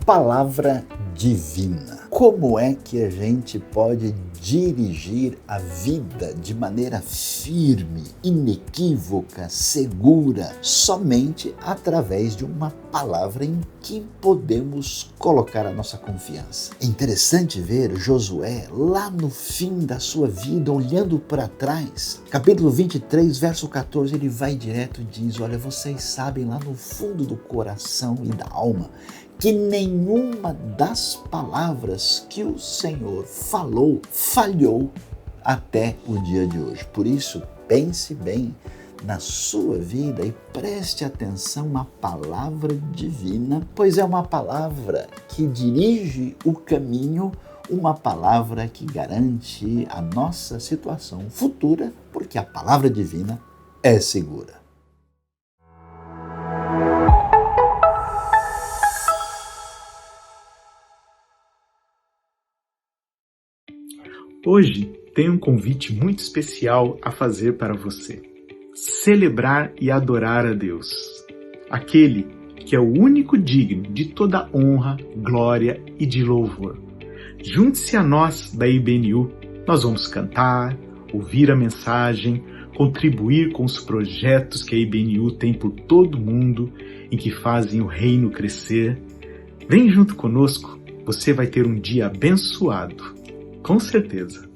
palavra divina. Como é que a gente pode dirigir a vida de maneira firme, inequívoca, segura, somente através de uma palavra em que podemos colocar a nossa confiança? É interessante ver Josué lá no fim da sua vida, olhando para trás. Capítulo 23, verso 14, ele vai direto e diz: olha, vocês sabem lá no fundo do coração e da alma que nenhuma das palavras que o Senhor falou falhou até o dia de hoje. Por isso, pense bem na sua vida e preste atenção à palavra divina, pois é uma palavra que dirige o caminho, uma palavra que garante a nossa situação futura, porque a palavra divina é segura. Hoje tem um convite muito especial a fazer para você. Celebrar e adorar a Deus, aquele que é o único digno de toda honra, glória e de louvor. Junte-se a nós da IBNU, nós vamos cantar, ouvir a mensagem, contribuir com os projetos que a IBNU tem por todo o mundo, em que fazem o reino crescer. Vem junto conosco, você vai ter um dia abençoado. Com certeza.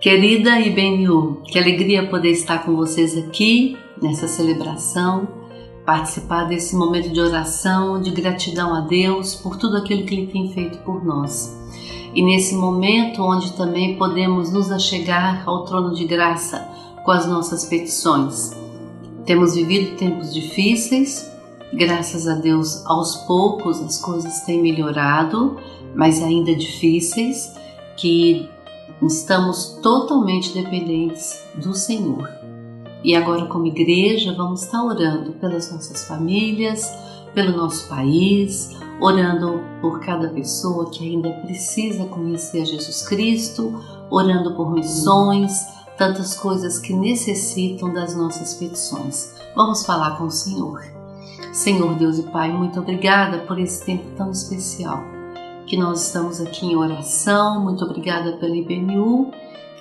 Querida IBNU, que alegria poder estar com vocês aqui nessa celebração, participar desse momento de oração, de gratidão a Deus por tudo aquilo que Ele tem feito por nós. E nesse momento onde também podemos nos achegar ao trono de graça com as nossas petições. Temos vivido tempos difíceis, graças a Deus aos poucos as coisas têm melhorado, mas ainda difíceis, que estamos totalmente dependentes do Senhor. E agora, como igreja, vamos estar orando pelas nossas famílias, pelo nosso país, orando por cada pessoa que ainda precisa conhecer Jesus Cristo, orando por missões, tantas coisas que necessitam das nossas petições. Vamos falar com o Senhor. Senhor Deus e Pai, muito obrigada por esse tempo tão especial que nós estamos aqui em oração. Muito obrigada pela IBNU,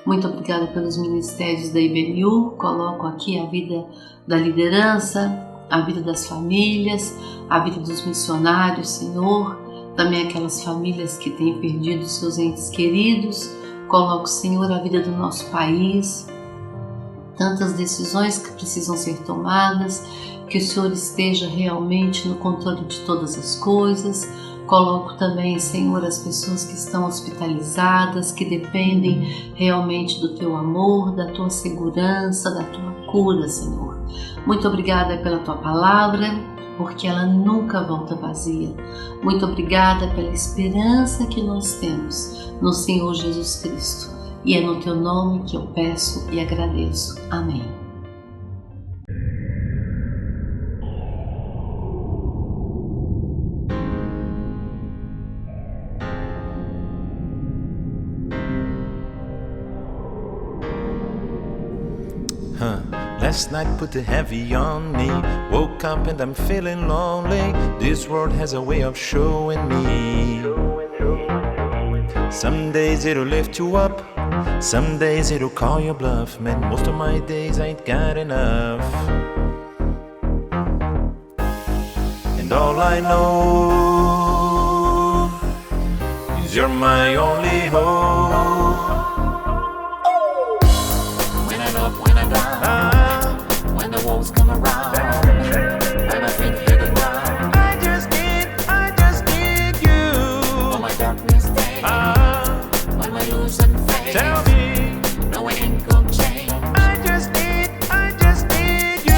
muito obrigada pelos ministérios da IBNU. Coloco aqui a vida da liderança, a vida das famílias, a vida dos missionários, Senhor, também aquelas famílias que têm perdido seus entes queridos. Coloco, Senhor, a vida do nosso país, tantas decisões que precisam ser tomadas, que o Senhor esteja realmente no controle de todas as coisas. Coloco também, Senhor, as pessoas que estão hospitalizadas, que dependem realmente do Teu amor, da Tua segurança, da Tua cura, Senhor. Muito obrigada pela Tua palavra, porque ela nunca volta vazia. Muito obrigada pela esperança que nós temos no Senhor Jesus Cristo. E é no Teu nome que eu peço e agradeço. Amém. Last night put the heavy on me. Woke up and I'm feeling lonely. This world has a way of showing me. Some days it'll lift you up, some days it'll call your bluff. Man, most of my days I ain't got enough. And all I know is you're my only hope. When I'm up, when I'm down, when the wolves come around, and my feet hit the ground, I just need you. on my darkness day, when we lose and fade, Tell me, no, it ain't gonna change. I just need you.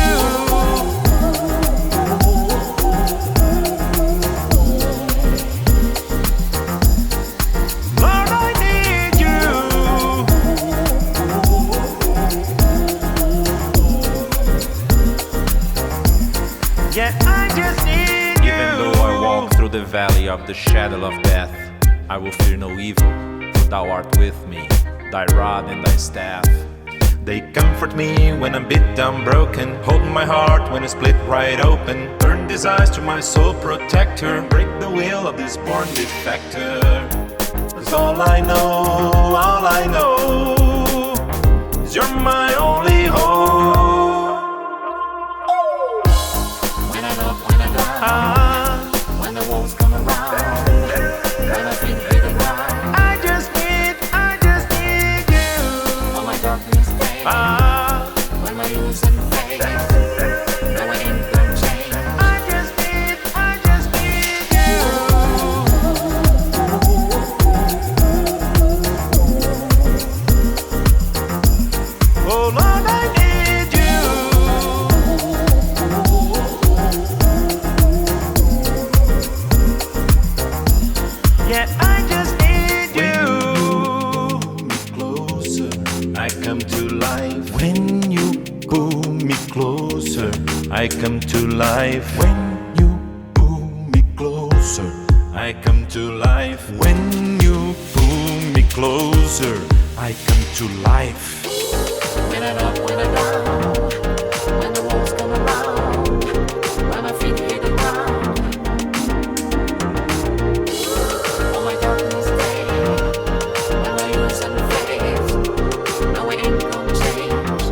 Lord, I need you. Yeah, I just need you. Even though I walk through the valley of the shadow of death, I will fear no evil, for thou art with me, thy rod and thy staff. They comfort me when I'm beat down broken, hold my heart when it's split right open, turn these eyes to my soul protector, break the will of this born defector. 'Cause all I know is you're my only hope. When I'm up, when I'm down, when the wolves come around, when my feet hit the ground, I just need you. on my darkness day, when we lose and fade, no, it ain't gonna change. I just need you. Oh Lord, I need you. Yeah, I just need you. Closer, I come to life when you pull me closer. I come to life when you pull me closer. I come to life when you pull me closer. I come to life. When I'm up, when I'm down, when the wolves come around, when my feet hit the ground, on my darkness day, when I lose and fade, no, it ain't gonna change.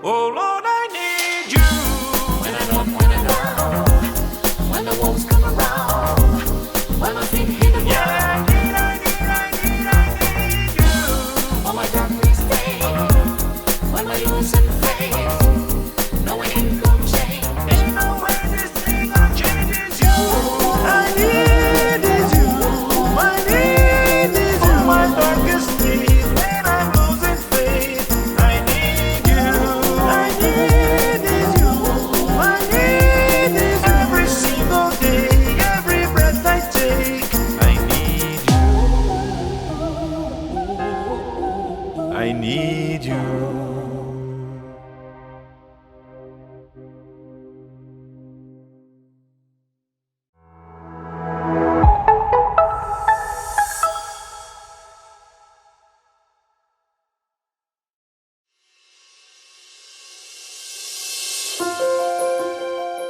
Oh Lord, I need you. When I'm up, when I'm down, when the wolves come around, when my feet hit the Yeah, ground, I need you. on my darkness day,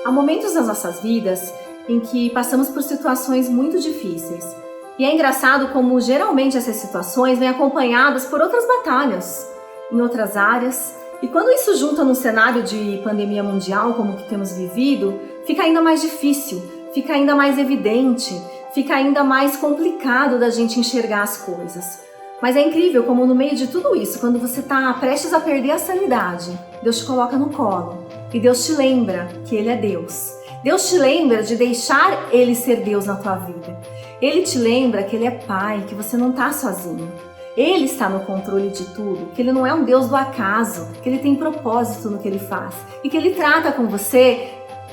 Há momentos nas nossas vidas em que passamos por situações muito difíceis. E é engraçado como geralmente essas situações vêm acompanhadas por outras batalhas em outras áreas. E quando isso junta num cenário de pandemia mundial como o que temos vivido, fica ainda mais difícil, fica ainda mais evidente, fica ainda mais complicado da gente enxergar as coisas. Mas é incrível como no meio de tudo isso, quando você está prestes a perder a sanidade, Deus te coloca no colo e Deus te lembra que Ele é Deus. Deus te lembra de deixar Ele ser Deus na tua vida. Ele te lembra que Ele é Pai, que você não está sozinho. Ele está no controle de tudo, que Ele não é um Deus do acaso, que Ele tem propósito no que Ele faz e que Ele trata com você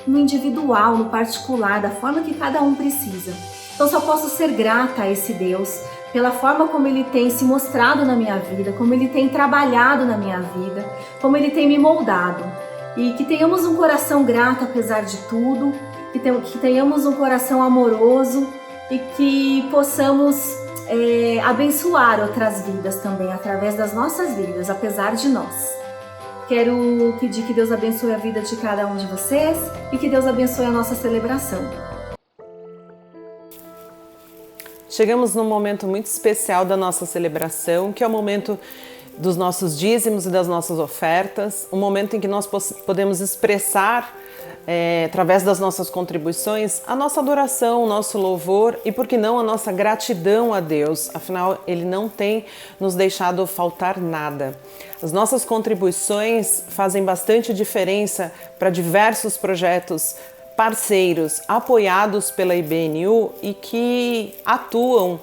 no individual, no particular, da forma que cada um precisa. Então só posso ser grata a esse Deus pela forma como Ele tem se mostrado na minha vida, como Ele tem trabalhado na minha vida, como Ele tem me moldado. E que tenhamos um coração grato apesar de tudo, que tenhamos um coração amoroso e que possamos abençoar outras vidas também através das nossas vidas, apesar de nós. Quero pedir que Deus abençoe a vida de cada um de vocês e que Deus abençoe a nossa celebração. Chegamos num momento muito especial da nossa celebração, que é o momento dos nossos dízimos e das nossas ofertas, um momento em que nós podemos expressar, através das nossas contribuições, a nossa adoração, o nosso louvor e, por que não, a nossa gratidão a Deus. Afinal, Ele não tem nos deixado faltar nada. As nossas contribuições fazem bastante diferença para diversos projetos parceiros apoiados pela IBNU e que atuam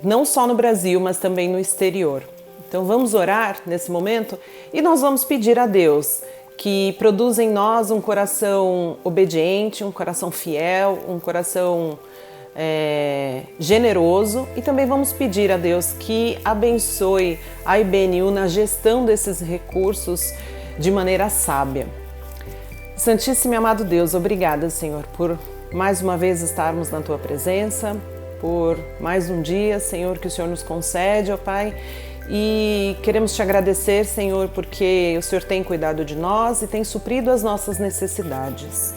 não só no Brasil, mas também no exterior. Então vamos orar nesse momento e nós vamos pedir a Deus que produza em nós um coração obediente, um coração fiel, um coração generoso, e também vamos pedir a Deus que abençoe a IBNU na gestão desses recursos de maneira sábia. Santíssimo e amado Deus, obrigada, Senhor, por mais uma vez estarmos na Tua presença, por mais um dia, Senhor, que o Senhor nos concede, ó Pai. E queremos Te agradecer, Senhor, porque o Senhor tem cuidado de nós e tem suprido as nossas necessidades.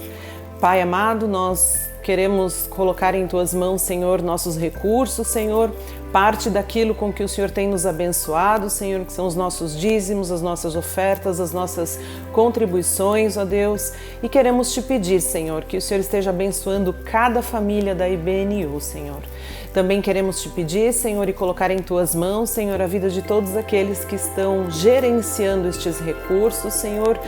Pai amado, nós queremos colocar em Tuas mãos, Senhor, nossos recursos, Senhor, parte daquilo com que o Senhor tem nos abençoado, Senhor, que são os nossos dízimos, as nossas ofertas, as nossas contribuições, ó Deus. E queremos Te pedir, Senhor, que o Senhor esteja abençoando cada família da IBNU, Senhor. Também queremos Te pedir, Senhor, e colocar em Tuas mãos, Senhor, a vida de todos aqueles que estão gerenciando estes recursos, Senhor,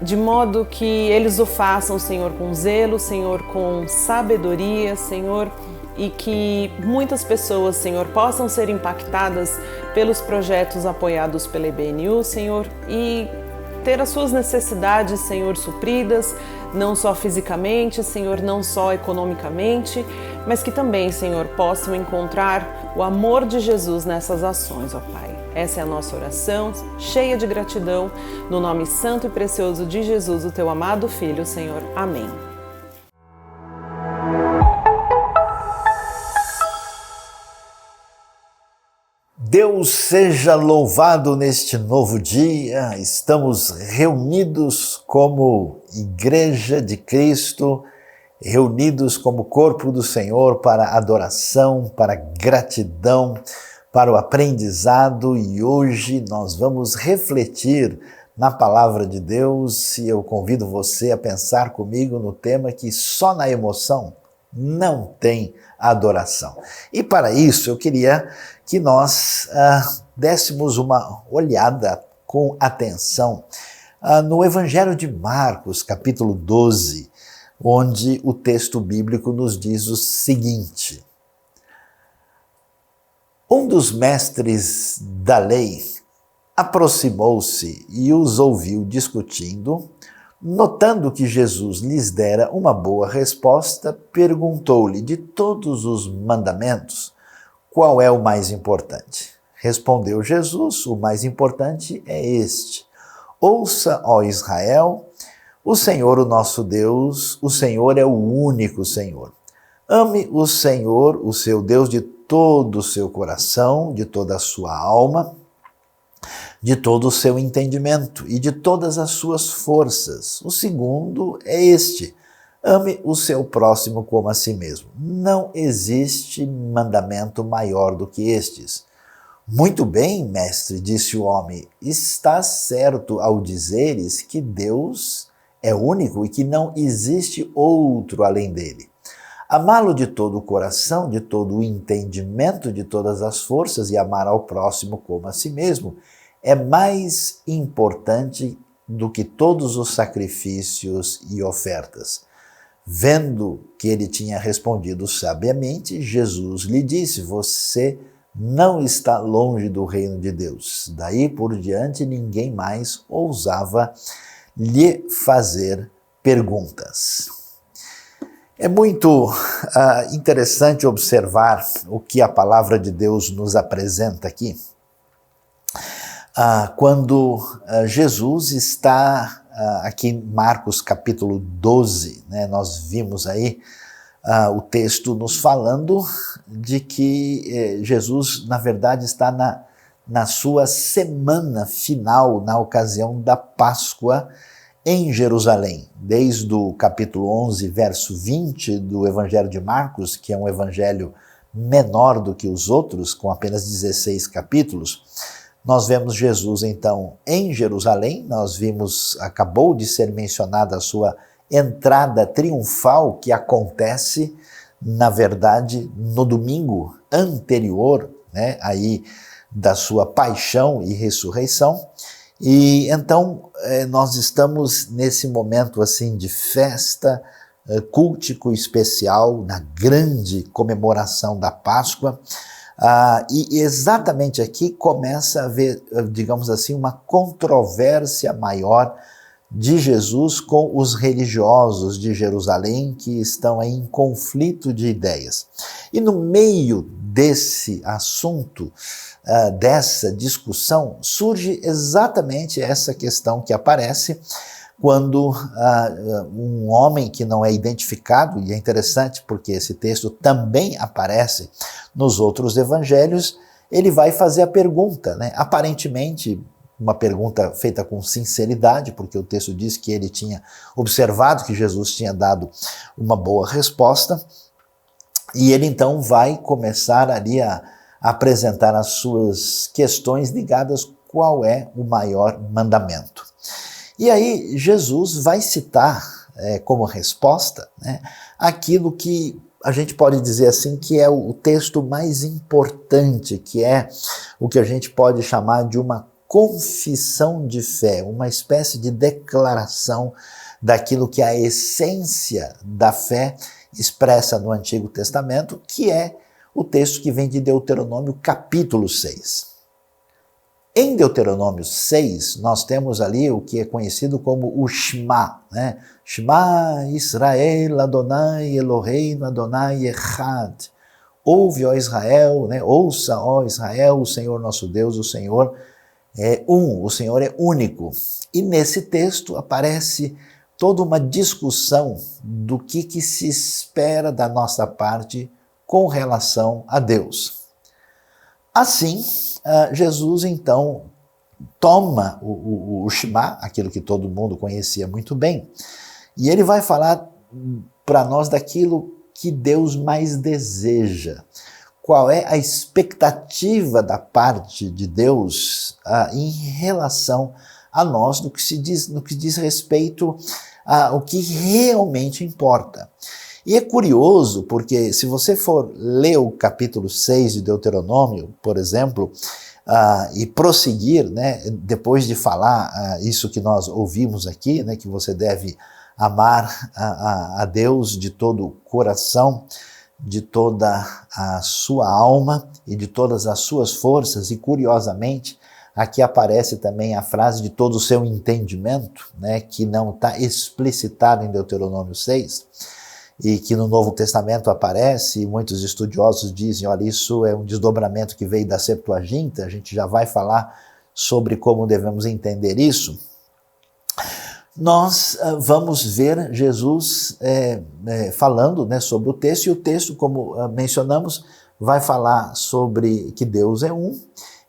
de modo que eles o façam, Senhor, com zelo, Senhor, com sabedoria, Senhor, e que muitas pessoas, Senhor, possam ser impactadas pelos projetos apoiados pela IBNU, Senhor, e ter as suas necessidades, Senhor, supridas, não só fisicamente, Senhor, não só economicamente, mas que também, Senhor, possam encontrar o amor de Jesus nessas ações, ó Pai. Essa é a nossa oração, cheia de gratidão, no nome santo e precioso de Jesus, o Teu amado Filho, Senhor. Amém. Deus seja louvado neste novo dia. Estamos reunidos como Igreja de Cristo, reunidos como corpo do Senhor para adoração, para gratidão, para o aprendizado, e hoje nós vamos refletir na Palavra de Deus, e eu convido você a pensar comigo no tema que só na emoção não tem adoração. E para isso eu queria que nós dessemos uma olhada com atenção no Evangelho de Marcos, capítulo 12, onde o texto bíblico nos diz o seguinte: um dos mestres da lei aproximou-se e os ouviu discutindo. Notando que Jesus lhes dera uma boa resposta, perguntou-lhe: de todos os mandamentos, qual é o mais importante? Respondeu Jesus: o mais importante é este: ouça, ó Israel, o Senhor, o nosso Deus, o Senhor é o único Senhor. Ame o Senhor, o seu Deus, de todo o seu coração, de toda a sua alma, de todo o seu entendimento e de todas as suas forças. O segundo é este: ame o seu próximo como a si mesmo. Não existe mandamento maior do que estes. Muito bem, mestre, disse o homem, estás certo ao dizeres que Deus é único e que não existe outro além dele. Amá-lo de todo o coração, de todo o entendimento, de todas as forças e amar ao próximo como a si mesmo é mais importante do que todos os sacrifícios e ofertas. Vendo que ele tinha respondido sabiamente, Jesus lhe disse: você não está longe do reino de Deus. Daí por diante ninguém mais ousava lhe fazer perguntas. É muito interessante observar o que a palavra de Deus nos apresenta aqui. Quando Jesus está aqui em Marcos capítulo 12, né, nós vimos aí o texto nos falando de que Jesus, na verdade, está na sua semana final, na ocasião da Páscoa em Jerusalém. Desde o capítulo 11, verso 20 do Evangelho de Marcos, que é um evangelho menor do que os outros, com apenas 16 capítulos, nós vemos Jesus, então, em Jerusalém. Nós vimos, acabou de ser mencionada a sua entrada triunfal, que acontece, na verdade, no domingo anterior, né, aí da sua paixão e ressurreição. E então nós estamos nesse momento assim de festa, cultico especial, na grande comemoração da Páscoa. E exatamente aqui começa a haver, digamos assim, uma controvérsia maior de Jesus com os religiosos de Jerusalém, que estão aí em conflito de ideias. E no meio desse assunto, dessa discussão, surge exatamente essa questão que aparece quando um homem que não é identificado, e é interessante porque esse texto também aparece nos outros evangelhos, ele vai fazer a pergunta, né? Aparentemente uma pergunta feita com sinceridade, porque o texto diz que ele tinha observado que Jesus tinha dado uma boa resposta, e ele então vai começar ali a apresentar as suas questões ligadas qual é o maior mandamento. E aí Jesus vai citar como resposta, né, aquilo que a gente pode dizer assim que é o texto mais importante, que é o que a gente pode chamar de uma confissão de fé, uma espécie de declaração daquilo que é a essência da fé expressa no Antigo Testamento, que é o texto que vem de Deuteronômio capítulo 6. Em Deuteronômio 6, nós temos ali o que é conhecido como o Shema, né? Shema Israel Adonai Eloheinu Adonai Echad. Ouve, ó Israel, né? Ouça, ó Israel, o Senhor nosso Deus, o Senhor é o Senhor é único. E nesse texto aparece toda uma discussão do que se espera da nossa parte com relação a Deus. Assim, Jesus então toma o Shema, aquilo que todo mundo conhecia muito bem, e ele vai falar para nós daquilo que Deus mais deseja. Qual é a expectativa da parte de Deus em relação a nós no que diz respeito ao que realmente importa. E é curioso porque se você for ler o capítulo 6 de Deuteronômio, por exemplo, e prosseguir, né, depois de falar isso que nós ouvimos aqui, né, que você deve amar a Deus de todo o coração, de toda a sua alma e de todas as suas forças, e curiosamente aqui aparece também a frase de todo o seu entendimento, né, que não está explicitada em Deuteronômio 6, e que no Novo Testamento aparece, e muitos estudiosos dizem, olha, isso é um desdobramento que veio da Septuaginta, a gente já vai falar sobre como devemos entender isso. Nós vamos ver Jesus falando, né, sobre o texto, e o texto, como mencionamos, vai falar sobre que Deus é um,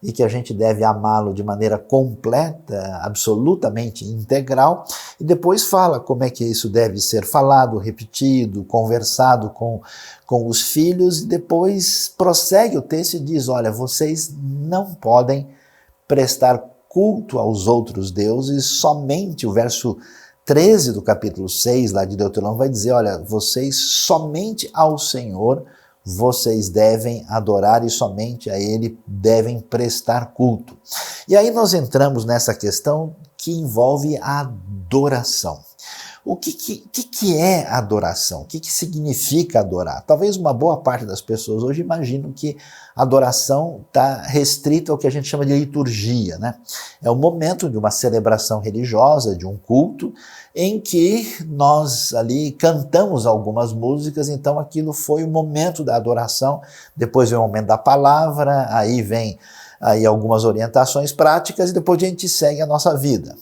e que a gente deve amá-lo de maneira completa, absolutamente integral, e depois fala como é que isso deve ser falado, repetido, conversado com os filhos, e depois prossegue o texto e diz, olha, vocês não podem prestar culto aos outros deuses, somente o verso 13 do capítulo 6 lá de Deuteronômio vai dizer, olha, vocês somente ao Senhor vocês devem adorar e somente a Ele devem prestar culto. E aí nós entramos nessa questão que envolve a adoração. O que é adoração? O que significa adorar? Talvez uma boa parte das pessoas hoje imaginam que adoração está restrita ao que a gente chama de liturgia, né? É o momento de uma celebração religiosa, de um culto, em que nós ali cantamos algumas músicas, então aquilo foi o momento da adoração, depois vem o momento da palavra, aí vem algumas orientações práticas e depois a gente segue a nossa vida.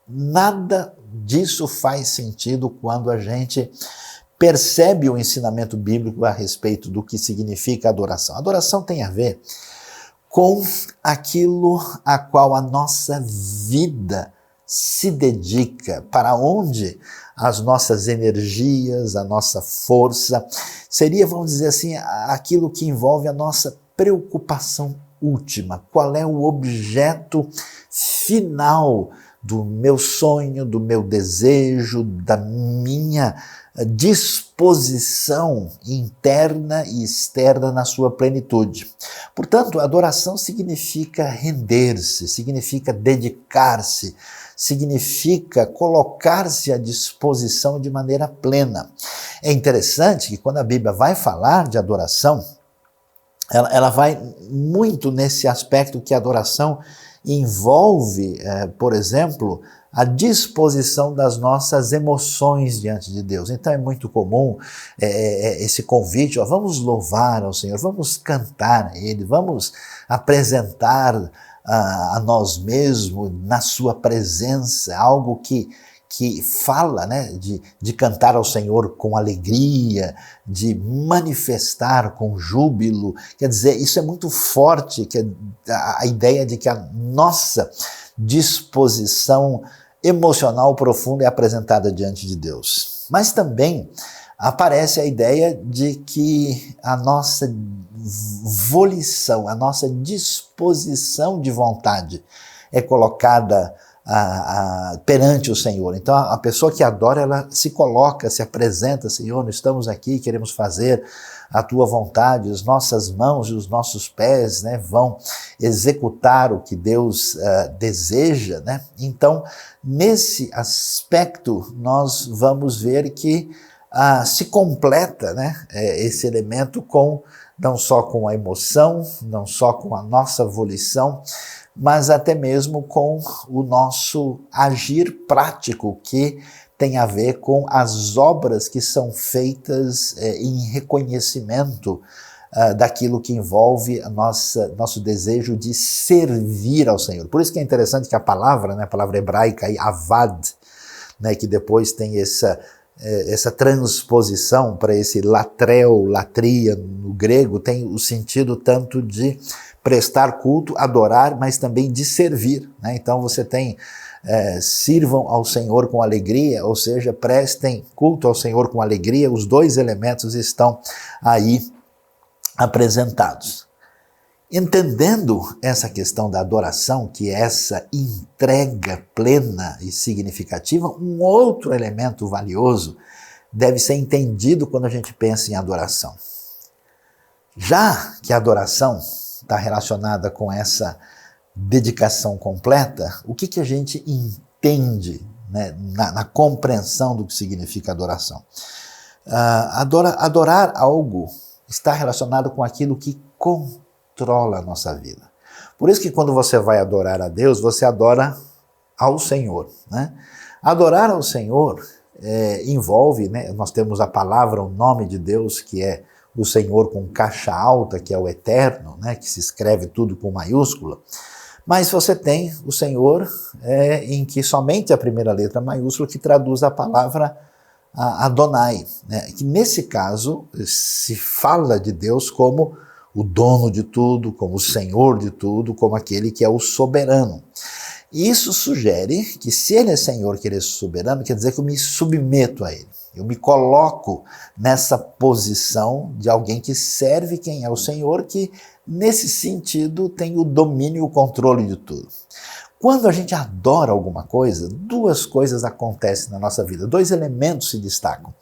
Nada disso faz sentido quando a gente percebe o ensinamento bíblico a respeito do que significa adoração. Adoração tem a ver com aquilo a qual a nossa vida se dedica, para onde as nossas energias, a nossa força, seria, vamos dizer assim, aquilo que envolve a nossa preocupação última. Qual é o objeto final do meu sonho, do meu desejo, da minha disposição interna e externa na sua plenitude. Portanto, adoração significa render-se, significa dedicar-se, significa colocar-se à disposição de maneira plena. É interessante que quando a Bíblia vai falar de adoração, ela vai muito nesse aspecto que a adoração envolve, por exemplo, a disposição das nossas emoções diante de Deus. Então é muito comum esse convite, vamos louvar ao Senhor, vamos cantar a Ele, vamos apresentar a nós mesmos na sua presença, algo que fala, né, de cantar ao Senhor com alegria, de manifestar com júbilo. Quer dizer, isso é muito forte, que a ideia de que a nossa disposição emocional profunda é apresentada diante de Deus. Mas também aparece a ideia de que a nossa volição, a nossa disposição de vontade é colocada perante o Senhor. Então a pessoa que adora, ela se coloca, se apresenta, Senhor, nós estamos aqui, queremos fazer a tua vontade, as nossas mãos e os nossos pés, né, vão executar o que Deus deseja, né? Então, nesse aspecto, nós vamos ver que se completa, né, esse elemento não só com a emoção, não só com a nossa volição, mas até mesmo com o nosso agir prático, que tem a ver com as obras que são feitas em reconhecimento daquilo que envolve nosso desejo de servir ao Senhor. Por isso que é interessante que a palavra, né, a palavra hebraica, avad, né, que depois tem essa transposição para esse latreu, latria no grego, tem o sentido tanto de prestar culto, adorar, mas também de servir, né? Então você tem sirvam ao Senhor com alegria, ou seja, prestem culto ao Senhor com alegria. Os dois elementos estão aí apresentados. Entendendo essa questão da adoração, que é essa entrega plena e significativa, um outro elemento valioso deve ser entendido quando a gente pensa em adoração. Já que a adoração está relacionada com essa dedicação completa, o que a gente entende, né, na compreensão do que significa adoração? Adorar algo está relacionado com aquilo que controla a nossa vida. Por isso que quando você vai adorar a Deus, você adora ao Senhor, né? Adorar ao Senhor envolve, né, nós temos a palavra, o nome de Deus, que é o Senhor com caixa alta, que é o Eterno, né, que se escreve tudo com maiúscula. Mas você tem o Senhor em que somente a primeira letra maiúscula que traduz a palavra Adonai, né, que nesse caso se fala de Deus como o dono de tudo, como o senhor de tudo, como aquele que é o soberano. E isso sugere que se ele é senhor, que ele é soberano, quer dizer que eu me submeto a ele. Eu me coloco nessa posição de alguém que serve quem é o Senhor, que nesse sentido tem o domínio e o controle de tudo. Quando a gente adora alguma coisa, duas coisas acontecem na nossa vida, dois elementos se destacam.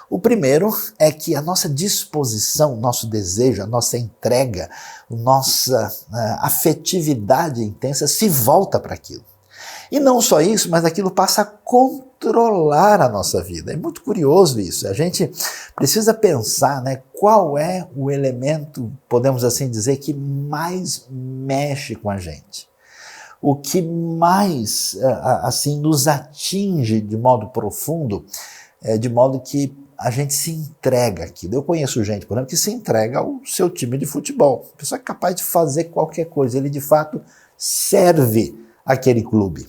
O primeiro é que a nossa disposição, nosso desejo, a nossa entrega, a nossa afetividade intensa se volta para aquilo. E não só isso, mas aquilo passa a controlar a nossa vida. É muito curioso isso. A gente precisa pensar, né, qual é o elemento, podemos assim dizer, que mais mexe com a gente. O que mais assim nos atinge de modo profundo, de modo que a gente se entrega àquilo. Eu conheço gente, por exemplo, que se entrega ao seu time de futebol. A pessoa é capaz de fazer qualquer coisa. Ele, de fato, serve aquele clube.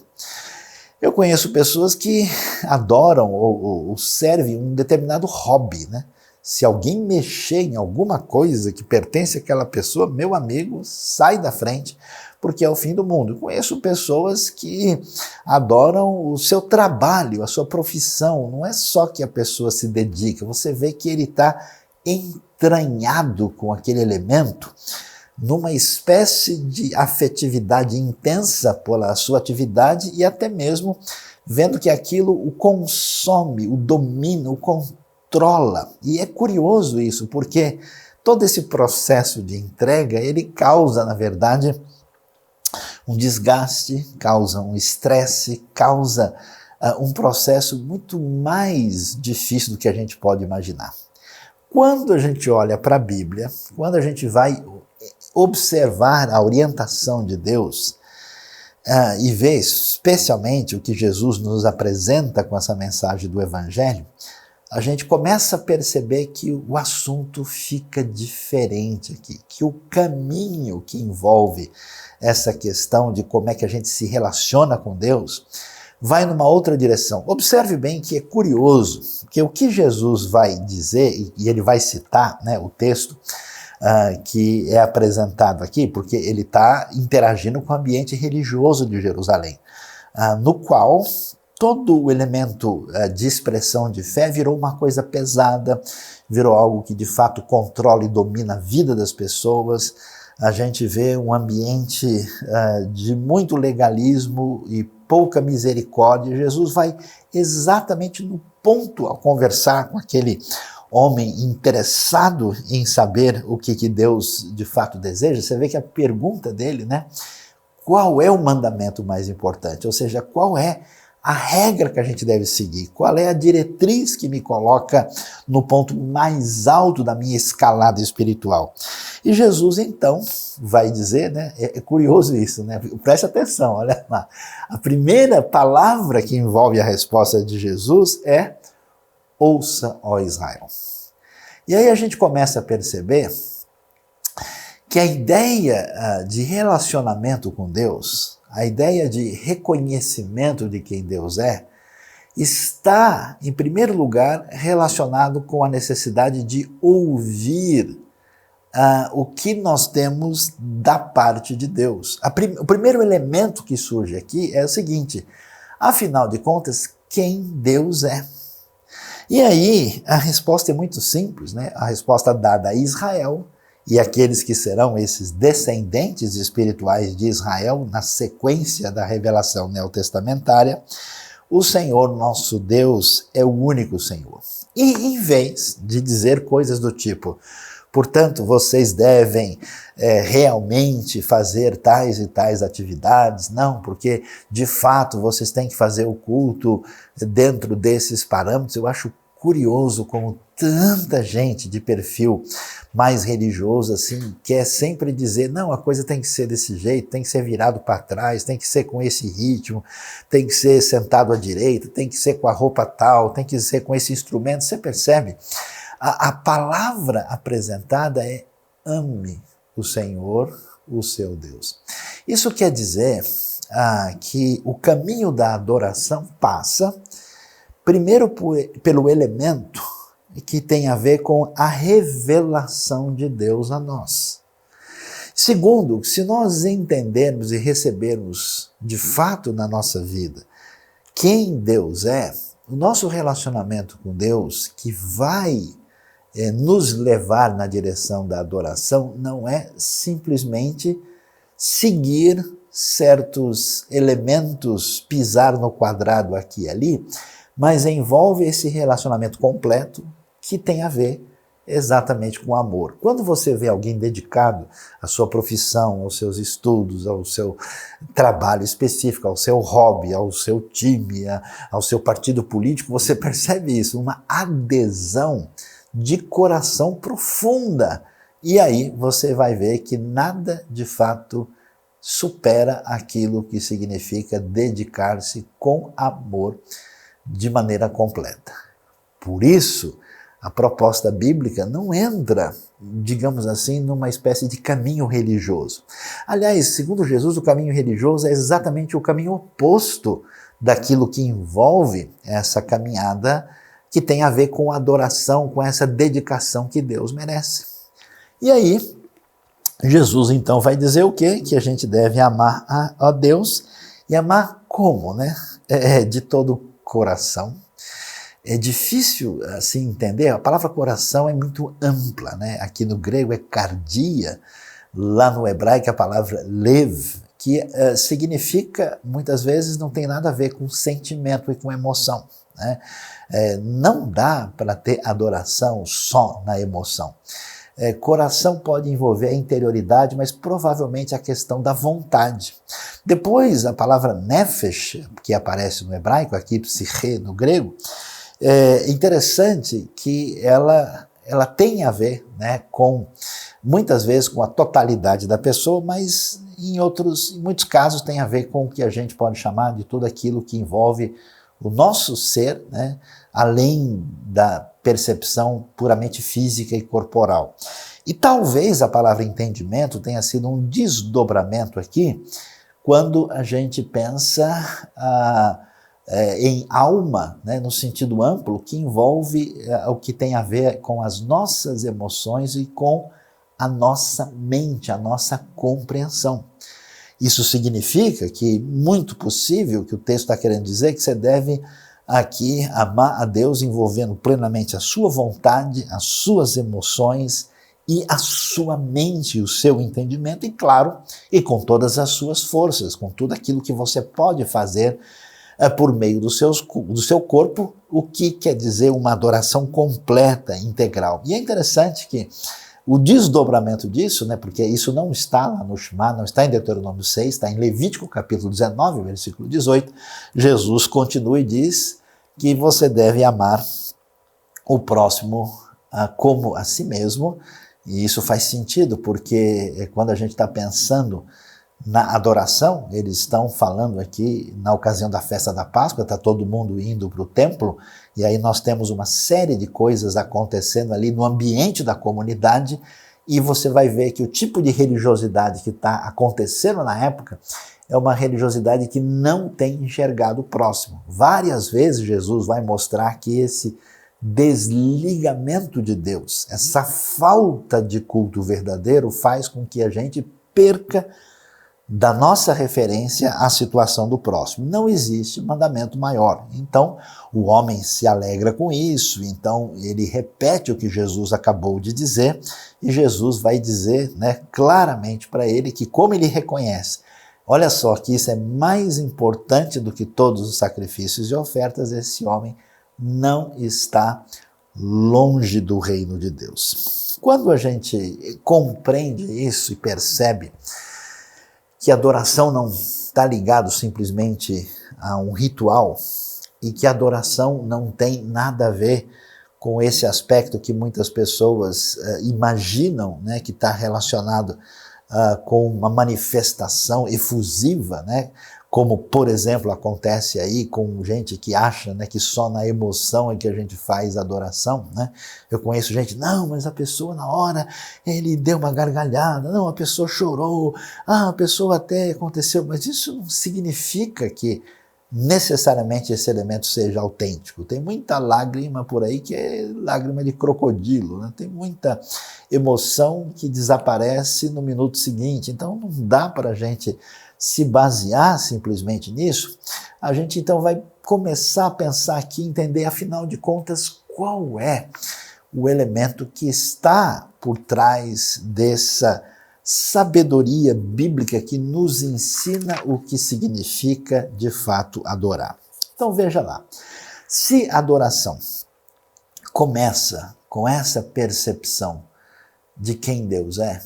Eu conheço pessoas que adoram ou servem um determinado hobby, né? Se alguém mexer em alguma coisa que pertence àquela pessoa, meu amigo, sai da frente, porque é o fim do mundo. Eu conheço pessoas que adoram o seu trabalho, a sua profissão. Não é só que a pessoa se dedica, você vê que ele está entranhado com aquele elemento, numa espécie de afetividade intensa pela sua atividade e até mesmo vendo que aquilo o consome, o domina, o controla. E é curioso isso, porque todo esse processo de entrega, ele causa, na verdade, um desgaste, causa um estresse, causa um processo muito mais difícil do que a gente pode imaginar. Quando a gente olha para a Bíblia, quando a gente vai observar a orientação de Deus e ver especialmente o que Jesus nos apresenta com essa mensagem do Evangelho, a gente começa a perceber que o assunto fica diferente aqui, que o caminho que envolve essa questão de como é que a gente se relaciona com Deus vai numa outra direção. Observe bem que é curioso, que o que Jesus vai dizer, e ele vai citar, né, o texto que é apresentado aqui, porque ele está interagindo com o ambiente religioso de Jerusalém, no qual todo o elemento de expressão de fé virou uma coisa pesada, virou algo que de fato controla e domina a vida das pessoas. A gente vê um ambiente de muito legalismo e pouca misericórdia. Jesus vai exatamente no ponto ao conversar com aquele homem interessado em saber o que Deus de fato deseja. Você vê que a pergunta dele, né? Qual é o mandamento mais importante? Ou seja, qual é a regra que a gente deve seguir? Qual é a diretriz que me coloca no ponto mais alto da minha escalada espiritual? E Jesus, então, vai dizer, né? É curioso isso, né? Preste atenção, olha lá. A primeira palavra que envolve a resposta de Jesus é: ouça, ó Israel. E aí a gente começa a perceber que a ideia de relacionamento com Deus, a ideia de reconhecimento de quem Deus é, está, em primeiro lugar, relacionado com a necessidade de ouvir o que nós temos da parte de Deus. O primeiro elemento que surge aqui é o seguinte: afinal de contas, quem Deus é? E aí, a resposta é muito simples, né? A resposta dada a Israel e aqueles que serão esses descendentes espirituais de Israel na sequência da revelação neotestamentária: o Senhor nosso Deus é o único Senhor. E em vez de dizer coisas do tipo: portanto, vocês devem realmente fazer tais e tais atividades. Não, porque de fato vocês têm que fazer o culto dentro desses parâmetros. Eu acho curioso como tanta gente de perfil mais religioso assim quer sempre dizer: não, a coisa tem que ser desse jeito, tem que ser virado para trás, tem que ser com esse ritmo, tem que ser sentado à direita, tem que ser com a roupa tal, tem que ser com esse instrumento. Você percebe? A palavra apresentada é: ame o Senhor, o seu Deus. Isso quer dizer que o caminho da adoração passa primeiro pelo elemento que tem a ver com a revelação de Deus a nós. Segundo, se nós entendermos e recebermos de fato na nossa vida quem Deus é, o nosso relacionamento com Deus, que vai nos levar na direção da adoração, não é simplesmente seguir certos elementos, pisar no quadrado aqui e ali, mas envolve esse relacionamento completo que tem a ver exatamente com o amor. Quando você vê alguém dedicado à sua profissão, aos seus estudos, ao seu trabalho específico, ao seu hobby, ao seu time, ao seu partido político, você percebe isso, uma adesão de coração profunda. E aí você vai ver que nada de fato supera aquilo que significa dedicar-se com amor de maneira completa. Por isso, a proposta bíblica não entra, digamos assim, numa espécie de caminho religioso. Aliás, segundo Jesus, o caminho religioso é exatamente o caminho oposto daquilo que envolve essa caminhada que tem a ver com a adoração, com essa dedicação que Deus merece. E aí, Jesus então vai dizer o quê? Que a gente deve amar a Deus. E amar como, né? De todo o coração. É difícil assim entender, a palavra coração é muito ampla, né? Aqui no grego é cardia, lá no hebraico a palavra lev, que significa, muitas vezes, não tem nada a ver com sentimento e com emoção, né? Não dá para ter adoração só na emoção. Coração pode envolver a interioridade, mas provavelmente a questão da vontade. Depois, a palavra nefesh, que aparece no hebraico, aqui psiche no grego, é interessante que ela tem a ver, né, muitas vezes com a totalidade da pessoa, mas em muitos casos tem a ver com o que a gente pode chamar de tudo aquilo que envolve o nosso ser, né, além da percepção puramente física e corporal. E talvez a palavra entendimento tenha sido um desdobramento aqui, quando a gente pensa em alma, né, no sentido amplo, que envolve o que tem a ver com as nossas emoções e com a nossa mente, a nossa compreensão. Isso significa que, muito possível, que o texto está querendo dizer, que você deve aqui amar a Deus envolvendo plenamente a sua vontade, as suas emoções e a sua mente, o seu entendimento, e claro, e com todas as suas forças, com tudo aquilo que você pode fazer por meio do seu corpo, o que quer dizer uma adoração completa, integral. E é interessante que o desdobramento disso, né, porque isso não está lá no Shema, não está em Deuteronômio 6, está em Levítico capítulo 19, versículo 18, Jesus continua e diz que você deve amar o próximo como a si mesmo, e isso faz sentido, porque quando a gente está pensando na adoração, eles estão falando aqui na ocasião da festa da Páscoa, está todo mundo indo para o templo, e aí nós temos uma série de coisas acontecendo ali no ambiente da comunidade, e você vai ver que o tipo de religiosidade que está acontecendo na época é uma religiosidade que não tem enxergado o próximo. Várias vezes Jesus vai mostrar que esse desligamento de Deus, essa falta de culto verdadeiro faz com que a gente perca da nossa referência à situação do próximo. Não existe mandamento maior. Então, o homem se alegra com isso, então ele repete o que Jesus acabou de dizer, e Jesus vai dizer, né, claramente para ele que, como ele reconhece, olha só que isso é mais importante do que todos os sacrifícios e ofertas, esse homem não está longe do reino de Deus. Quando a gente compreende isso e percebe que a adoração não está ligado simplesmente a um ritual e que a adoração não tem nada a ver com esse aspecto que muitas pessoas imaginam, né, que está relacionado com uma manifestação efusiva, né, como, por exemplo, acontece aí com gente que acha, né, que só na emoção é que a gente faz adoração, né? Eu conheço gente, não, mas a pessoa na hora, ele deu uma gargalhada, não, a pessoa chorou, a pessoa até aconteceu, mas isso não significa que necessariamente esse elemento seja autêntico. Tem muita lágrima por aí que é lágrima de crocodilo, né? Tem muita emoção que desaparece no minuto seguinte. Então não dá para a gente se basear simplesmente nisso. A gente então vai começar a pensar aqui, entender afinal de contas qual é o elemento que está por trás dessa sabedoria bíblica que nos ensina o que significa de fato adorar. Então veja lá, se a adoração começa com essa percepção de quem Deus é,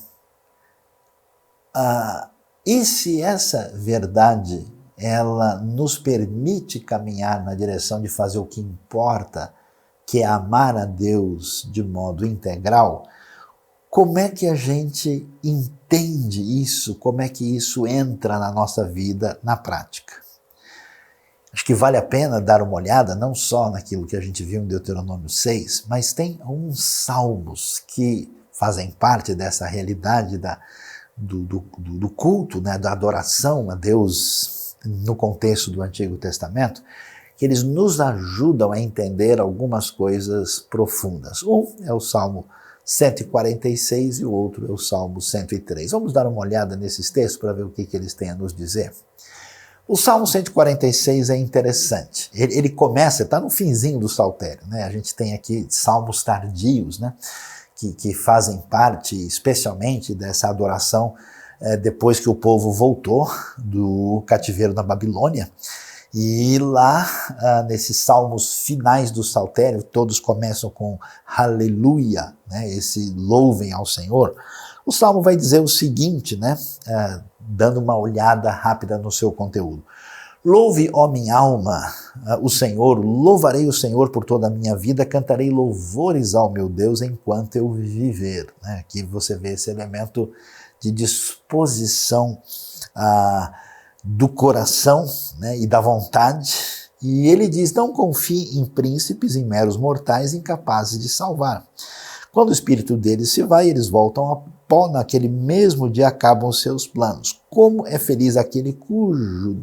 e se essa verdade ela nos permite caminhar na direção de fazer o que importa, que é amar a Deus de modo integral, como é que a gente entende isso? Como é que isso entra na nossa vida na prática? Acho que vale a pena dar uma olhada não só naquilo que a gente viu em Deuteronômio 6, mas tem uns salmos que fazem parte dessa realidade do culto, né, da adoração a Deus no contexto do Antigo Testamento, que eles nos ajudam a entender algumas coisas profundas. Um é o Salmo 146 e o outro é o Salmo 103. Vamos dar uma olhada nesses textos para ver o que eles têm a nos dizer. O Salmo 146 é interessante. Ele começa, está no finzinho do saltério, né? A gente tem aqui salmos tardios, né? Que fazem parte especialmente dessa adoração depois que o povo voltou do cativeiro da Babilônia. E lá, nesses salmos finais do saltério, todos começam com aleluia, né, esse louvem ao Senhor. O salmo vai dizer o seguinte, né, dando uma olhada rápida no seu conteúdo. Louve, ó minha alma, o Senhor, louvarei o Senhor por toda a minha vida, cantarei louvores ao meu Deus enquanto eu viver. Né? Aqui você vê esse elemento de disposição do coração, né, e da vontade, e ele diz, não confie em príncipes, em meros mortais, incapazes de salvar. Quando o espírito deles se vai, eles voltam a pó, naquele mesmo dia acabam os seus planos. Como é feliz aquele cujo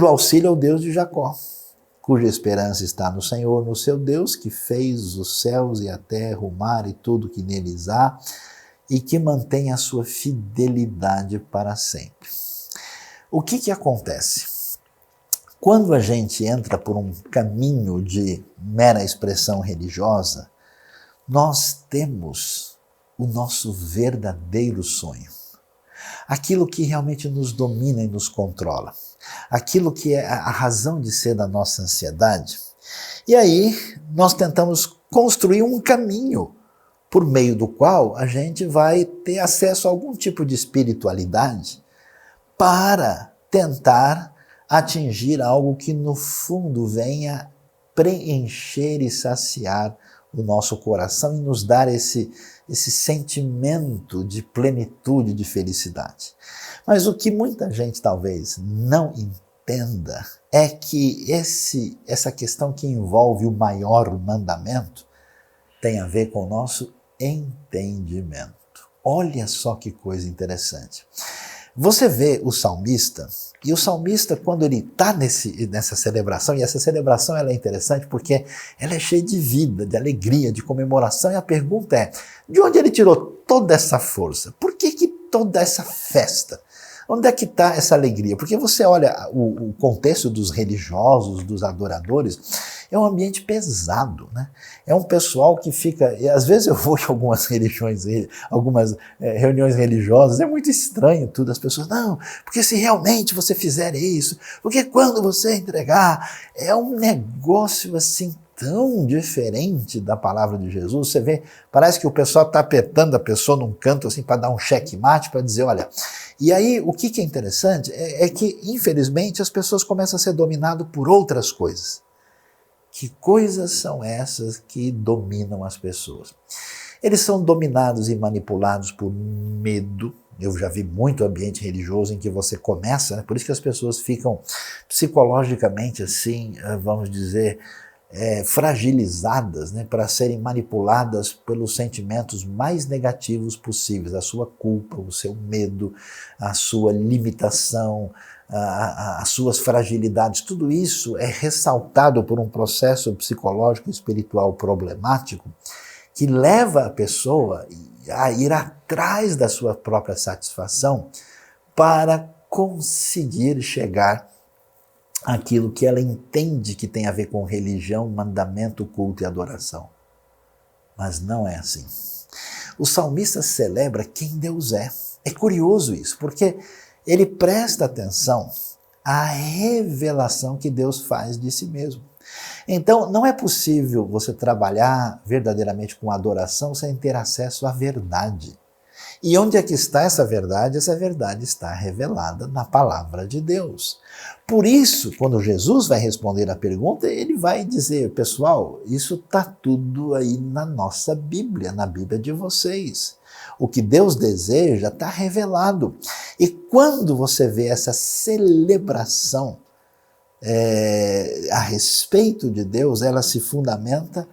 auxílio é o Deus de Jacó, cuja esperança está no Senhor, no seu Deus, que fez os céus e a terra, o mar e tudo que neles há, e que mantém a sua fidelidade para sempre. O que acontece? Quando a gente entra por um caminho de mera expressão religiosa, nós temos o nosso verdadeiro sonho. Aquilo que realmente nos domina e nos controla. Aquilo que é a razão de ser da nossa ansiedade. E aí nós tentamos construir um caminho por meio do qual a gente vai ter acesso a algum tipo de espiritualidade para tentar atingir algo que no fundo venha preencher e saciar o nosso coração e nos dar esse sentimento de plenitude, de felicidade. Mas o que muita gente talvez não entenda é que essa questão que envolve o maior mandamento tem a ver com o nosso entendimento. Olha só que coisa interessante. Você vê o salmista, e o salmista, quando ele está nessa celebração, e essa celebração ela é interessante porque ela é cheia de vida, de alegria, de comemoração, e a pergunta é, de onde ele tirou toda essa força? Por que toda essa festa? Onde é que está essa alegria? Porque você olha o contexto dos religiosos, dos adoradores, é um ambiente pesado, né? É um pessoal que fica... E às vezes eu vou em algumas religiões, algumas reuniões religiosas, é muito estranho tudo. As pessoas, não, porque se realmente você fizer isso, porque quando você entregar, é um negócio assim tão diferente da palavra de Jesus. Você vê, parece que o pessoal está apertando a pessoa num canto assim para dar um checkmate, para dizer, olha... E aí, o que é interessante é que, infelizmente, as pessoas começam a ser dominadas por outras coisas. Que coisas são essas que dominam as pessoas? Eles são dominados e manipulados por medo. Eu já vi muito ambiente religioso em que você começa, né? Por isso que as pessoas ficam psicologicamente assim, vamos dizer, fragilizadas, né, para serem manipuladas pelos sentimentos mais negativos possíveis, a sua culpa, o seu medo, a sua limitação, as suas fragilidades, tudo isso é ressaltado por um processo psicológico e espiritual problemático que leva a pessoa a ir atrás da sua própria satisfação para conseguir chegar àquilo que ela entende que tem a ver com religião, mandamento, culto e adoração. Mas não é assim. O salmista celebra quem Deus é. É curioso isso, porque ele presta atenção à revelação que Deus faz de si mesmo. Então, não é possível você trabalhar verdadeiramente com adoração sem ter acesso à verdade. E onde é que está essa verdade? Essa verdade está revelada na palavra de Deus. Por isso, quando Jesus vai responder a pergunta, ele vai dizer, pessoal, isso está tudo aí na nossa Bíblia, na Bíblia de vocês. O que Deus deseja está revelado. E quando você vê essa celebração a respeito de Deus, ela se fundamenta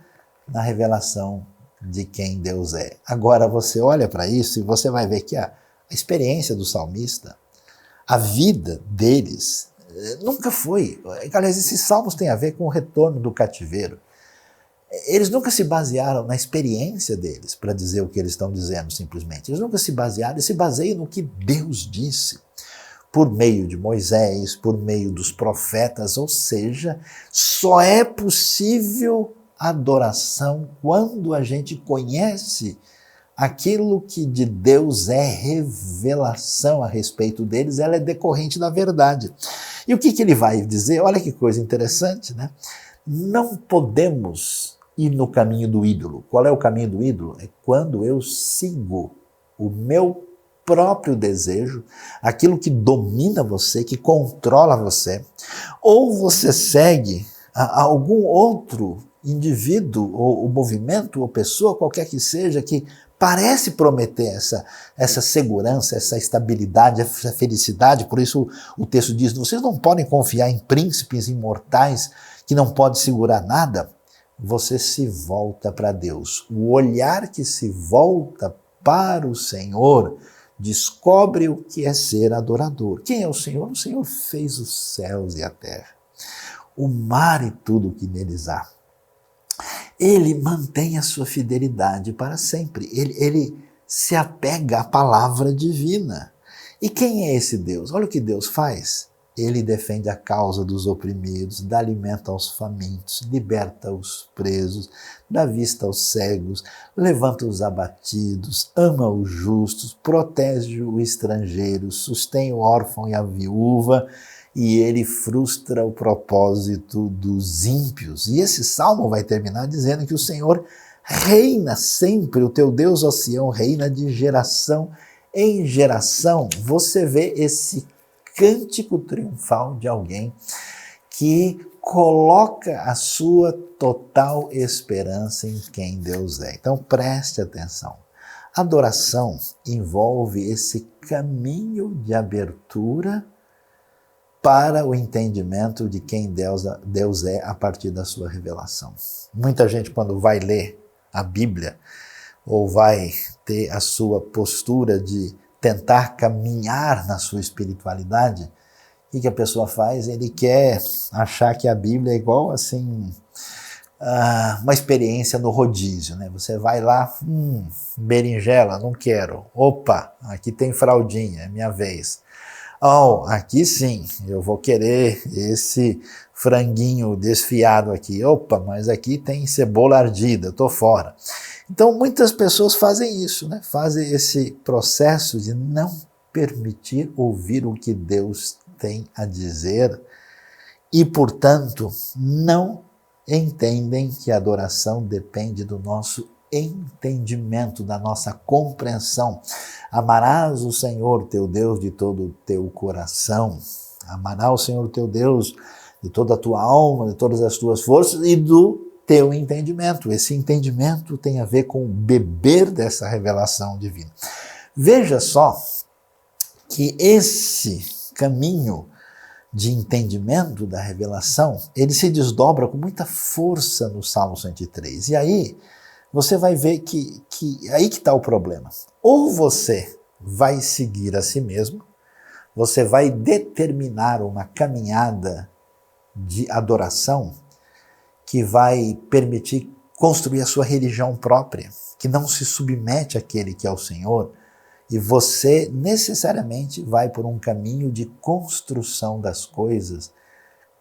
na revelação de quem Deus é. Agora você olha para isso e você vai ver que a experiência do salmista, a vida deles, nunca foi. Aliás, esses salmos têm a ver com o retorno do cativeiro. Eles nunca se basearam na experiência deles para dizer o que eles estão dizendo simplesmente. Eles nunca se basearam, eles se baseiam no que Deus disse, por meio de Moisés, por meio dos profetas, ou seja, só é possível adoração quando a gente conhece aquilo que de Deus é revelação a respeito deles, ela é decorrente da verdade. E o que ele vai dizer? Olha que coisa interessante, né? Não podemos ir no caminho do ídolo. Qual é o caminho do ídolo? É quando eu sigo o meu próprio desejo, aquilo que domina você, que controla você, ou você segue algum outro indivíduo, ou movimento, ou pessoa, qualquer que seja, que parece prometer essa segurança, essa estabilidade, essa felicidade. Por isso o texto diz, vocês não podem confiar em príncipes imortais que não podem segurar nada. Você se volta para Deus. O olhar que se volta para o Senhor descobre o que é ser adorador. Quem é o Senhor? O Senhor fez os céus e a terra, o mar e tudo que neles há. Ele mantém a sua fidelidade para sempre. Ele se apega à palavra divina. E quem é esse Deus? Olha o que Deus faz. Ele defende a causa dos oprimidos, dá alimento aos famintos, liberta os presos, dá vista aos cegos, levanta os abatidos, ama os justos, protege o estrangeiro, sustém o órfão e a viúva, e ele frustra o propósito dos ímpios. E esse salmo vai terminar dizendo que o Senhor reina sempre, o teu Deus, ó Sião, reina de geração em geração. Você vê esse cântico triunfal de alguém que coloca a sua total esperança em quem Deus é. Então preste atenção. Adoração envolve esse caminho de abertura para o entendimento de quem Deus é a partir da sua revelação. Muita gente, quando vai ler a Bíblia, ou vai ter a sua postura de tentar caminhar na sua espiritualidade, o que a pessoa faz? Ele quer achar que a Bíblia é igual assim, uma experiência no rodízio, né? Você vai lá, berinjela, não quero. Opa, aqui tem fraldinha, é minha vez. Oh, aqui sim, eu vou querer esse franguinho desfiado aqui. Opa, mas aqui tem cebola ardida, estou fora. Então muitas pessoas fazem isso, né? Fazem esse processo de não permitir ouvir o que Deus tem a dizer e, portanto, não entendem que a adoração depende do nosso entendimento, da nossa compreensão. Amarás o Senhor teu Deus de todo o teu coração, amarás o Senhor teu Deus de toda a tua alma, de todas as tuas forças e do teu entendimento. Esse entendimento tem a ver com beber dessa revelação divina. Veja só que esse caminho de entendimento da revelação, ele se desdobra com muita força no Salmo 103. E aí você vai ver que aí que está o problema. Ou você vai seguir a si mesmo, você vai determinar uma caminhada de adoração que vai permitir construir a sua religião própria, que não se submete àquele que é o Senhor, e você necessariamente vai por um caminho de construção das coisas,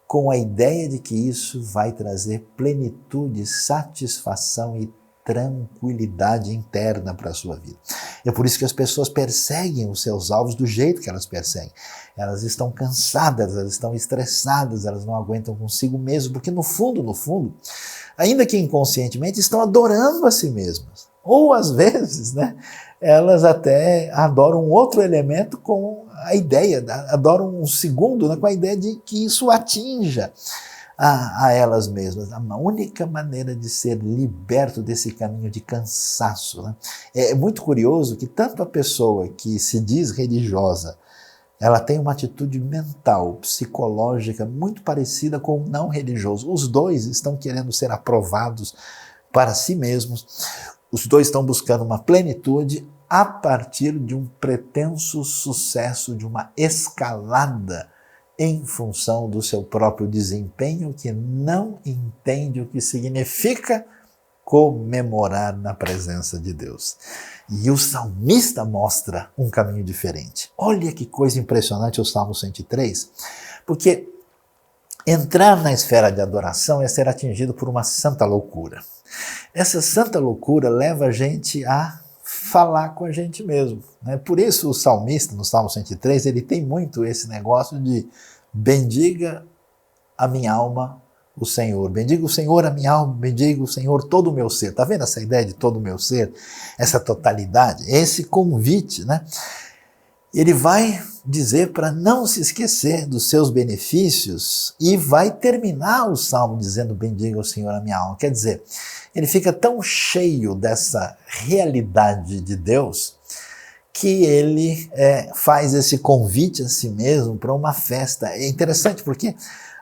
com a ideia de que isso vai trazer plenitude, satisfação e tranquilidade interna para a sua vida. É por isso que as pessoas perseguem os seus alvos do jeito que elas perseguem. Elas estão cansadas, elas estão estressadas, elas não aguentam consigo mesmo, porque no fundo, ainda que inconscientemente, estão adorando a si mesmas. Ou às vezes, né, elas até adoram um outro elemento com a ideia, adoram um segundo, né, com a ideia de que isso atinja a elas mesmas. A única maneira de ser liberto desse caminho de cansaço, né? É muito curioso que tanto a pessoa que se diz religiosa, ela tem uma atitude mental, psicológica muito parecida com o não religioso. Os dois estão querendo ser aprovados para si mesmos, os dois estão buscando uma plenitude a partir de um pretenso sucesso, de uma escalada em função do seu próprio desempenho, que não entende o que significa comemorar na presença de Deus. E o salmista mostra um caminho diferente. Olha que coisa impressionante o Salmo 103, porque entrar na esfera de adoração é ser atingido por uma santa loucura. Essa santa loucura leva a gente a falar com a gente mesmo, né? Por isso o salmista, no Salmo 103, ele tem muito esse negócio de bendiga a minha alma o Senhor, bendiga o Senhor a minha alma, bendiga o Senhor todo o meu ser. Está vendo essa ideia de todo o meu ser? Essa totalidade, esse convite, né? Ele vai dizer para não se esquecer dos seus benefícios e vai terminar o salmo dizendo bendiga o Senhor a minha alma. Quer dizer, ele fica tão cheio dessa realidade de Deus que ele faz esse convite a si mesmo para uma festa. É interessante porque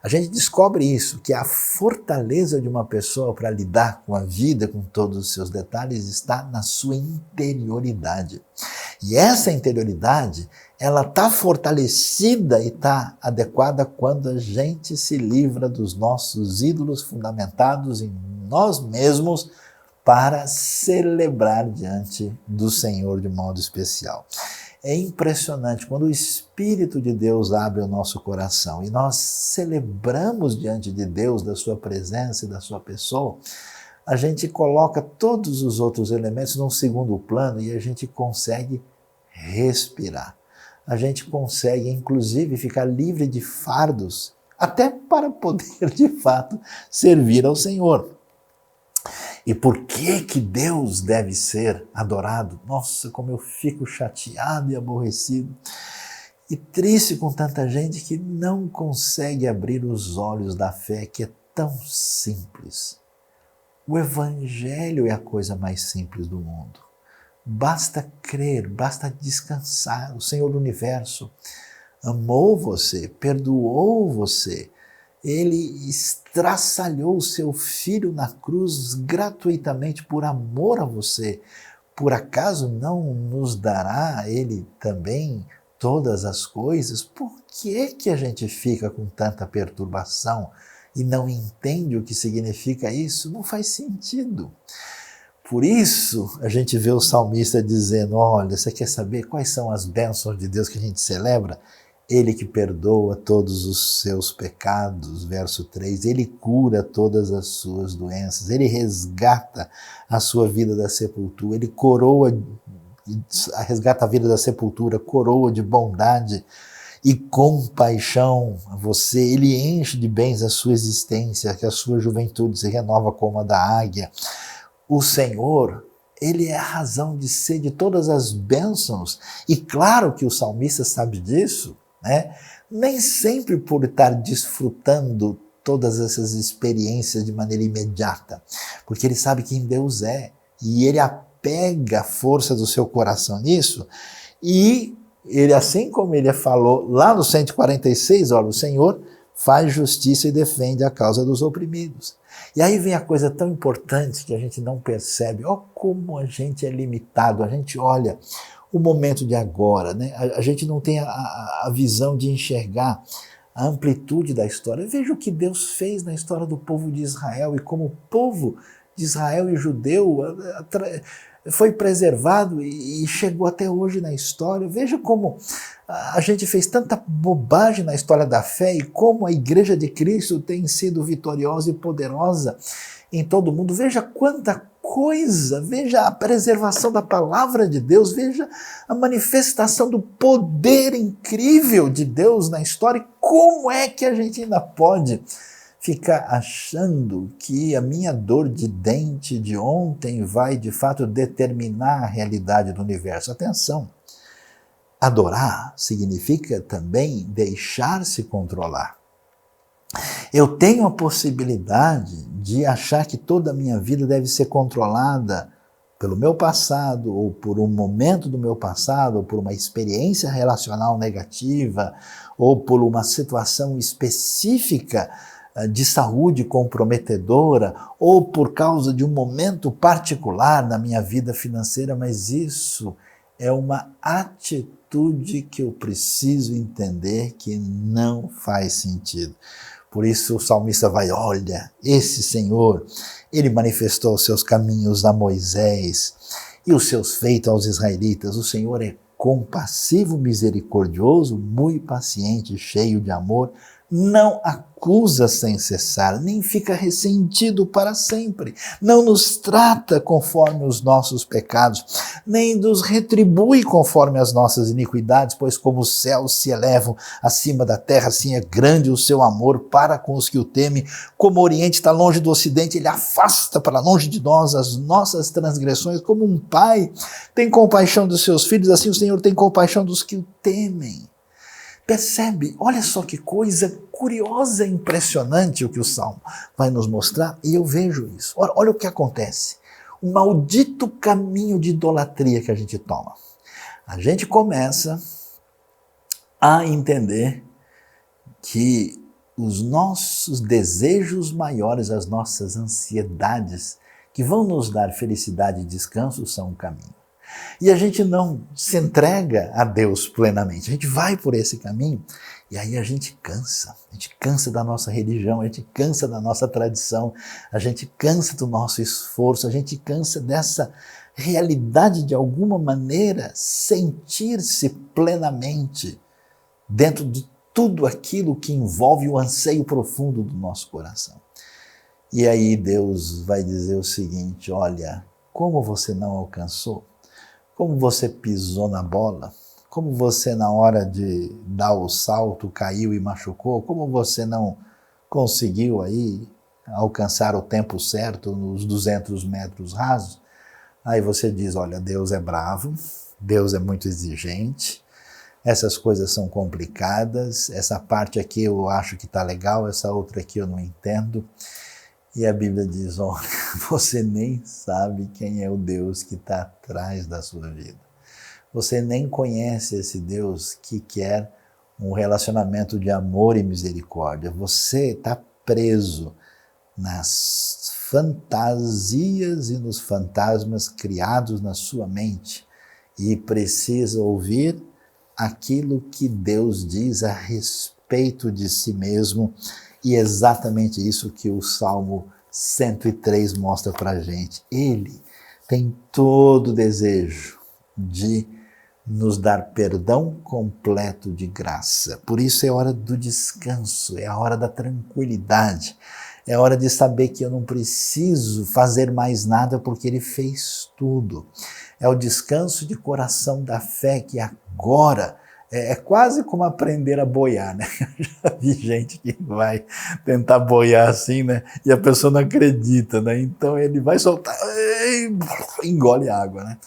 a gente descobre isso, que a fortaleza de uma pessoa para lidar com a vida, com todos os seus detalhes, está na sua interioridade. E essa interioridade, ela está fortalecida e está adequada quando a gente se livra dos nossos ídolos fundamentados em nós mesmos para celebrar diante do Senhor de modo especial. É impressionante quando o Espírito de Deus abre o nosso coração e nós celebramos diante de Deus, da sua presença e da sua pessoa, a gente coloca todos os outros elementos num segundo plano e a gente consegue respirar. A gente consegue, inclusive, ficar livre de fardos, até para poder, de fato, servir ao Senhor. E por que Deus deve ser adorado? Nossa, como eu fico chateado e aborrecido e triste com tanta gente que não consegue abrir os olhos da fé, que é tão simples. O Evangelho é a coisa mais simples do mundo. Basta crer, basta descansar. O Senhor do Universo amou você, perdoou você. Ele estraçalhou o seu Filho na cruz gratuitamente por amor a você. Por acaso não nos dará Ele também todas as coisas? Por que a gente fica com tanta perturbação e não entende o que significa isso? Não faz sentido. Por isso a gente vê o salmista dizendo, olha, você quer saber quais são as bênçãos de Deus que a gente celebra? Ele que perdoa todos os seus pecados, verso 3, ele cura todas as suas doenças, ele resgata a sua vida da sepultura, ele resgata a vida da sepultura, coroa de bondade e compaixão a você, ele enche de bens a sua existência, que a sua juventude se renova como a da águia. O Senhor, ele é a razão de ser de todas as bênçãos, e claro que o salmista sabe disso, né? Nem sempre por estar desfrutando todas essas experiências de maneira imediata, porque ele sabe quem Deus é, e ele apega a força do seu coração nisso, e ele, assim como ele falou lá no 146, olha, o Senhor faz justiça e defende a causa dos oprimidos. E aí vem a coisa tão importante que a gente não percebe, ó como a gente é limitado, a gente olha o momento de agora, né? A gente não tem a visão de enxergar a amplitude da história. Veja o que Deus fez na história do povo de Israel e como o povo de Israel e judeu foi preservado e chegou até hoje na história. Veja como a gente fez tanta bobagem na história da fé e como a Igreja de Cristo tem sido vitoriosa e poderosa em todo o mundo. Veja quanta coisa, veja a preservação da palavra de Deus, veja a manifestação do poder incrível de Deus na história. E como é que a gente ainda pode ficar achando que a minha dor de dente de ontem vai de fato determinar a realidade do universo? Atenção, adorar significa também deixar-se controlar. Eu tenho a possibilidade de achar que toda a minha vida deve ser controlada pelo meu passado, ou por um momento do meu passado, ou por uma experiência relacional negativa, ou por uma situação específica de saúde comprometedora, ou por causa de um momento particular na minha vida financeira, mas isso é uma atitude que eu preciso entender que não faz sentido. Por isso o salmista vai, olha, esse Senhor, ele manifestou os seus caminhos a Moisés e os seus feitos aos israelitas. O Senhor é compassivo, misericordioso, muito paciente, cheio de amor, não acusa sem cessar, nem fica ressentido para sempre, não nos trata conforme os nossos pecados, nem nos retribui conforme as nossas iniquidades, pois como os céus se elevam acima da terra, assim é grande o seu amor para com os que o temem. Como o Oriente está longe do Ocidente, ele afasta para longe de nós as nossas transgressões. Como um pai tem compaixão dos seus filhos, assim o Senhor tem compaixão dos que o temem. Percebe? Olha só que coisa curiosa e impressionante o que o Salmo vai nos mostrar, e eu vejo isso. Olha o que acontece. O maldito caminho de idolatria que a gente toma. A gente começa a entender que os nossos desejos maiores, as nossas ansiedades, que vão nos dar felicidade e descanso, são um caminho. E a gente não se entrega a Deus plenamente, a gente vai por esse caminho e aí a gente cansa da nossa religião, a gente cansa da nossa tradição, a gente cansa do nosso esforço, a gente cansa dessa realidade de alguma maneira sentir-se plenamente dentro de tudo aquilo que envolve o anseio profundo do nosso coração. E aí Deus vai dizer o seguinte, olha, como você não alcançou, como você pisou na bola, como você na hora de dar o salto caiu e machucou, como você não conseguiu aí alcançar o tempo certo nos 200 metros rasos, aí você diz, olha, Deus é bravo, Deus é muito exigente, essas coisas são complicadas, essa parte aqui eu acho que está legal, essa outra aqui eu não entendo. E a Bíblia diz, olha, você nem sabe quem é o Deus que está atrás da sua vida. Você nem conhece esse Deus que quer um relacionamento de amor e misericórdia. Você está preso nas fantasias e nos fantasmas criados na sua mente e precisa ouvir aquilo que Deus diz a respeito de si mesmo. E é exatamente isso que o Salmo 103 mostra para a gente. Ele tem todo o desejo de nos dar perdão completo de graça. Por isso é hora do descanso, é a hora da tranquilidade, é hora de saber que eu não preciso fazer mais nada porque Ele fez tudo. É o descanso de coração da fé que agora é quase como aprender a boiar, né? Eu já vi gente que vai tentar boiar assim, né? E a pessoa não acredita, né? Então ele vai soltar, engole água, né?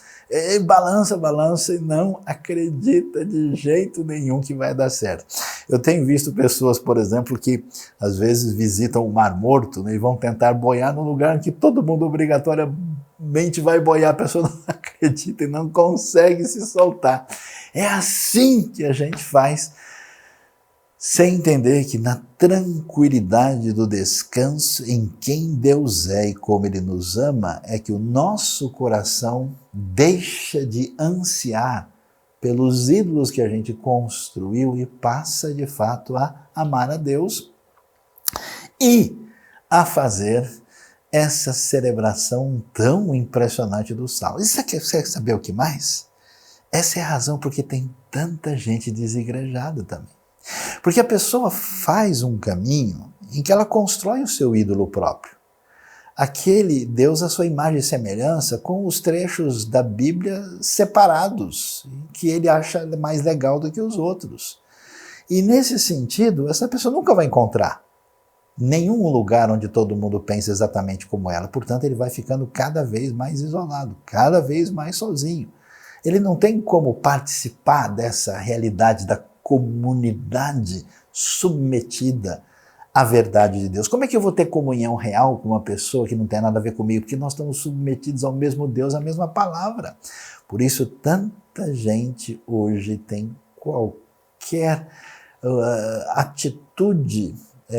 Balança e não acredita de jeito nenhum que vai dar certo. Eu tenho visto pessoas, por exemplo, que às vezes visitam o Mar Morto, né, e vão tentar boiar num lugar que todo mundo obrigatoriamente vai boiar, a pessoa não acredita e não consegue se soltar. É assim que a gente faz, sem entender que na tranquilidade do descanso em quem Deus é e como Ele nos ama, é que o nosso coração deixa de ansiar pelos ídolos que a gente construiu e passa de fato a amar a Deus e a fazer essa celebração tão impressionante do Salmo. E você quer saber o que mais? Essa é a razão porque tem tanta gente desigrejada também. Porque a pessoa faz um caminho em que ela constrói o seu ídolo próprio. Aquele Deus à sua imagem e semelhança, com os trechos da Bíblia separados, que ele acha mais legal do que os outros. E nesse sentido, essa pessoa nunca vai encontrar nenhum lugar onde todo mundo pensa exatamente como ela. Portanto, ele vai ficando cada vez mais isolado, cada vez mais sozinho. Ele não tem como participar dessa realidade da comunidade submetida à verdade de Deus. Como é que eu vou ter comunhão real com uma pessoa que não tem nada a ver comigo? Porque nós estamos submetidos ao mesmo Deus, à mesma palavra. Por isso, tanta gente hoje tem qualquer atitude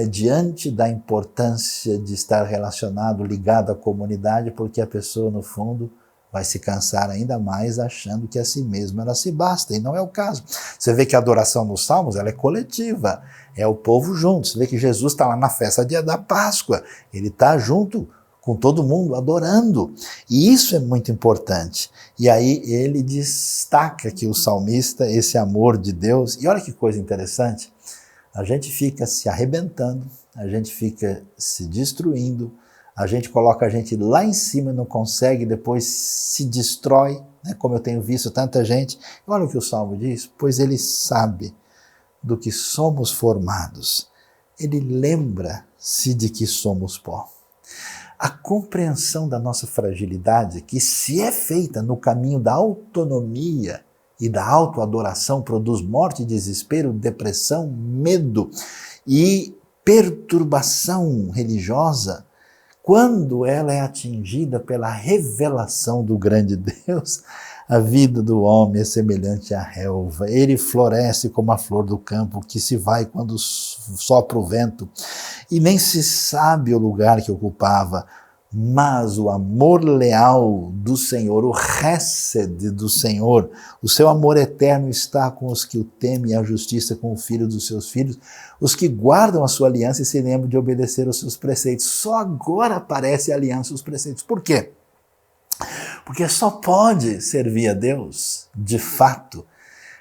diante da importância de estar relacionado, ligado à comunidade, porque a pessoa, no fundo, vai se cansar ainda mais achando que a si mesma ela se basta, e não é o caso. Você vê que a adoração nos Salmos ela é coletiva, é o povo junto. Você vê que Jesus está lá na festa da Páscoa, ele está junto com todo mundo adorando, e isso é muito importante. E aí ele destaca que o salmista, esse amor de Deus, e olha que coisa interessante, a gente fica se arrebentando, a gente fica se destruindo, a gente coloca a gente lá em cima, não consegue, depois se destrói, né? Como eu tenho visto tanta gente. Olha o que o Salmo diz, pois ele sabe do que somos formados, ele lembra-se de que somos pó. A compreensão da nossa fragilidade, que se é feita no caminho da autonomia e da autoadoração, produz morte, desespero, depressão, medo e perturbação religiosa. Quando ela é atingida pela revelação do grande Deus, a vida do homem é semelhante à relva. Ele floresce como a flor do campo, que se vai quando sopra o vento, e nem se sabe o lugar que ocupava. Mas o amor leal do Senhor, o hesed do Senhor, o seu amor eterno está com os que o temem, a justiça com o filho dos seus filhos, os que guardam a sua aliança e se lembram de obedecer aos seus preceitos. Só agora aparece a aliança e os preceitos. Por quê? Porque só pode servir a Deus, de fato,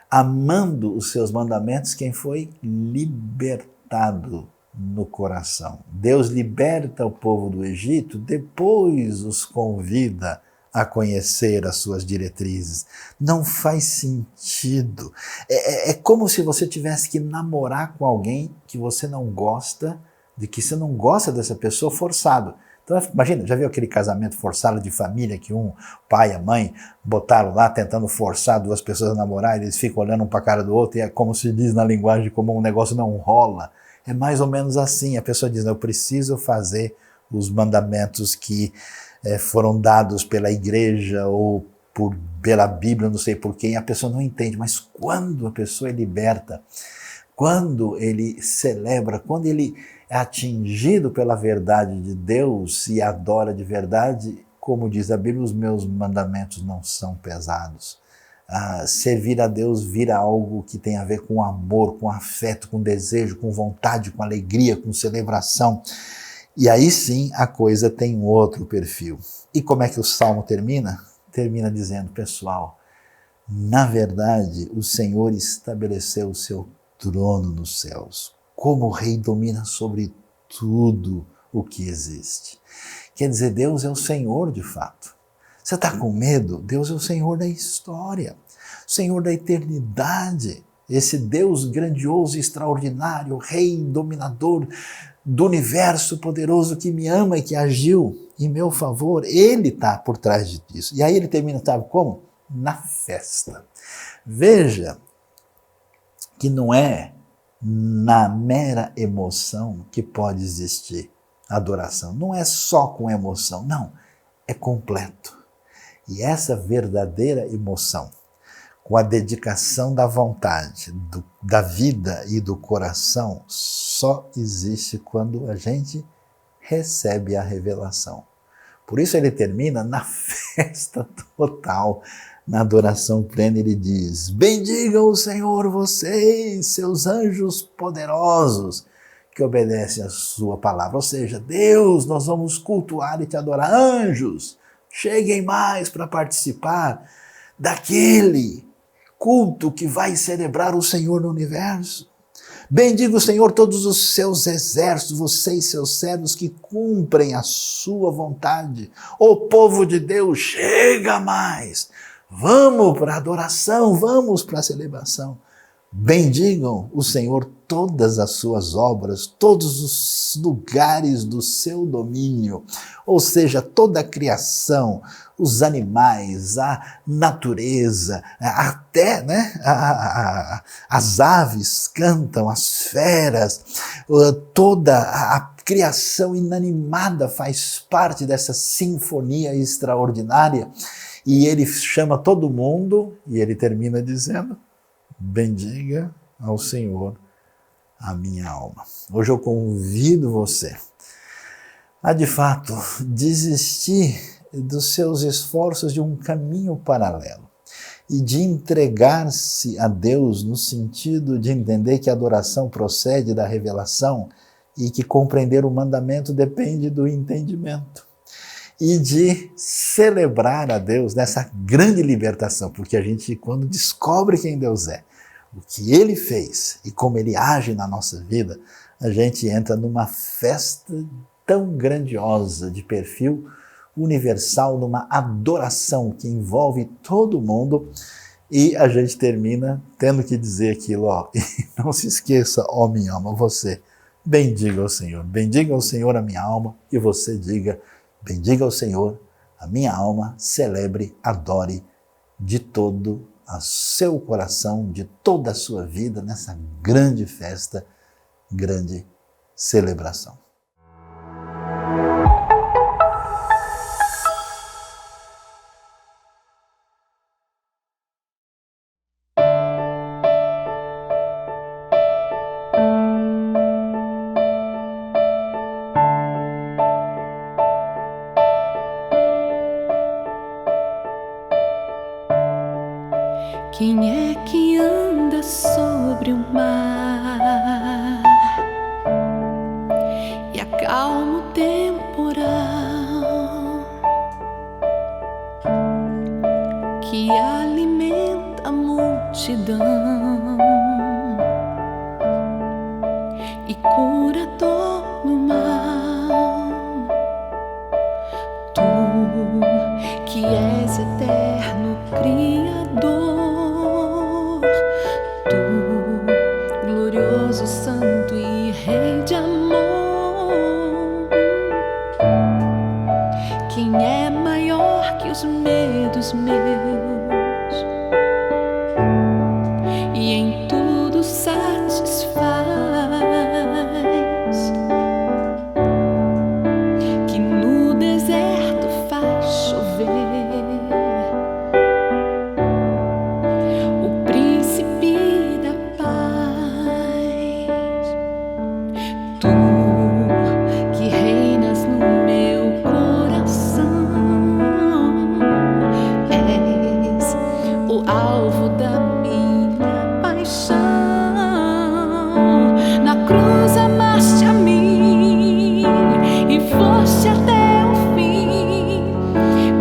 amando os seus mandamentos, quem foi libertado no coração. Deus liberta o povo do Egito, depois os convida a conhecer as suas diretrizes. Não faz sentido. É como se você tivesse que namorar com alguém que você não gosta, de que você não gosta dessa pessoa forçado. Então, imagina, já viu aquele casamento forçado de família que um pai e a mãe botaram lá tentando forçar duas pessoas a namorar, e eles ficam olhando um para a cara do outro, e é como se diz na linguagem, como um negócio não rola. É mais ou menos assim, a pessoa diz, eu preciso fazer os mandamentos que foram dados pela igreja ou pela Bíblia, não sei por quem, a pessoa não entende, mas quando a pessoa é liberta, quando ele celebra, quando ele é atingido pela verdade de Deus e adora de verdade, como diz a Bíblia, os meus mandamentos não são pesados. Servir a Deus vira algo que tem a ver com amor, com afeto, com desejo, com vontade, com alegria, com celebração. E aí sim a coisa tem um outro perfil. E como é que o Salmo termina? Termina dizendo, pessoal, na verdade o Senhor estabeleceu o seu trono nos céus. Como o rei domina sobre tudo o que existe. Quer dizer, Deus é o Senhor de fato. Você está com medo? Deus é o Senhor da história, o Senhor da eternidade, esse Deus grandioso e extraordinário, Rei dominador do universo poderoso que me ama e que agiu em meu favor, Ele está por trás disso. E aí ele termina, sabe como? Na festa. Veja que não é na mera emoção que pode existir adoração. Não é só com emoção, não, é completo. E essa verdadeira emoção, com a dedicação da vontade, da vida e do coração, só existe quando a gente recebe a revelação. Por isso ele termina na festa total, na adoração plena. Ele diz: bendigam o Senhor vocês, seus anjos poderosos, que obedecem a sua palavra. Ou seja, Deus, nós vamos cultuar e te adorar. Anjos, cheguem mais para participar daquele culto que vai celebrar o Senhor no universo. Bendiga o Senhor todos os seus exércitos, vocês, seus servos, que cumprem a sua vontade. O povo de Deus, chega mais. Vamos para a adoração, vamos para a celebração. Bendigam o Senhor todas as suas obras, todos os lugares do seu domínio, ou seja, toda a criação, os animais, a natureza, até as aves cantam, as feras, toda a criação inanimada faz parte dessa sinfonia extraordinária. E ele chama todo mundo e ele termina dizendo: bendiga ao Senhor a minha alma. Hoje eu convido você a, de fato, desistir dos seus esforços de um caminho paralelo e de entregar-se a Deus no sentido de entender que a adoração procede da revelação e que compreender o mandamento depende do entendimento. E de celebrar a Deus nessa grande libertação, porque a gente, quando descobre quem Deus é, o que Ele fez e como Ele age na nossa vida, a gente entra numa festa tão grandiosa, de perfil universal, numa adoração que envolve todo mundo, e a gente termina tendo que dizer aquilo, ó, e não se esqueça, ó minha alma, você bendiga o Senhor, bendiga o Senhor a minha alma, e você diga: bendiga ao Senhor, a minha alma, celebre, adore de todo o seu coração, de toda a sua vida, nessa grande festa, grande celebração. Quem é que anda sobre o mar e acalma o temporal, que alimenta a multidão e cura a dor no mal? Tu que és eterno Criador, glorioso, santo e rei de amor, quem é maior que os medos meus e em tudo satisfaz, que no deserto faz chover, o príncipe da paz. Tu que reinas no meu coração, és o alvo da minha paixão. Na cruz amaste a mim e foste até o fim,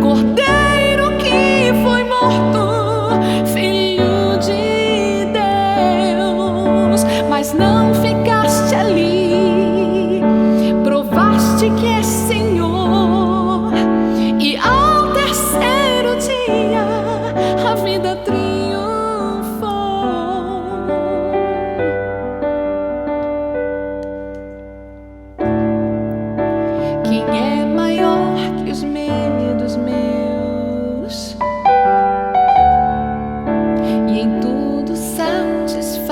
Cordeiro que foi morto, Filho de Deus, mas não ficaste ali, provaste que és Senhor, e ao terceiro dia a vida triunfou. Quem é maior que os medos meus e em tudo satisfaz,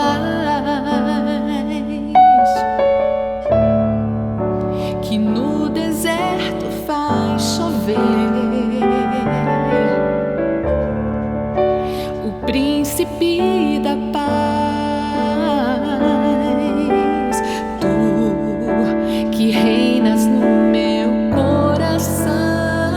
que no deserto faz chover, o príncipe da paz. Tu que reinas no meu coração,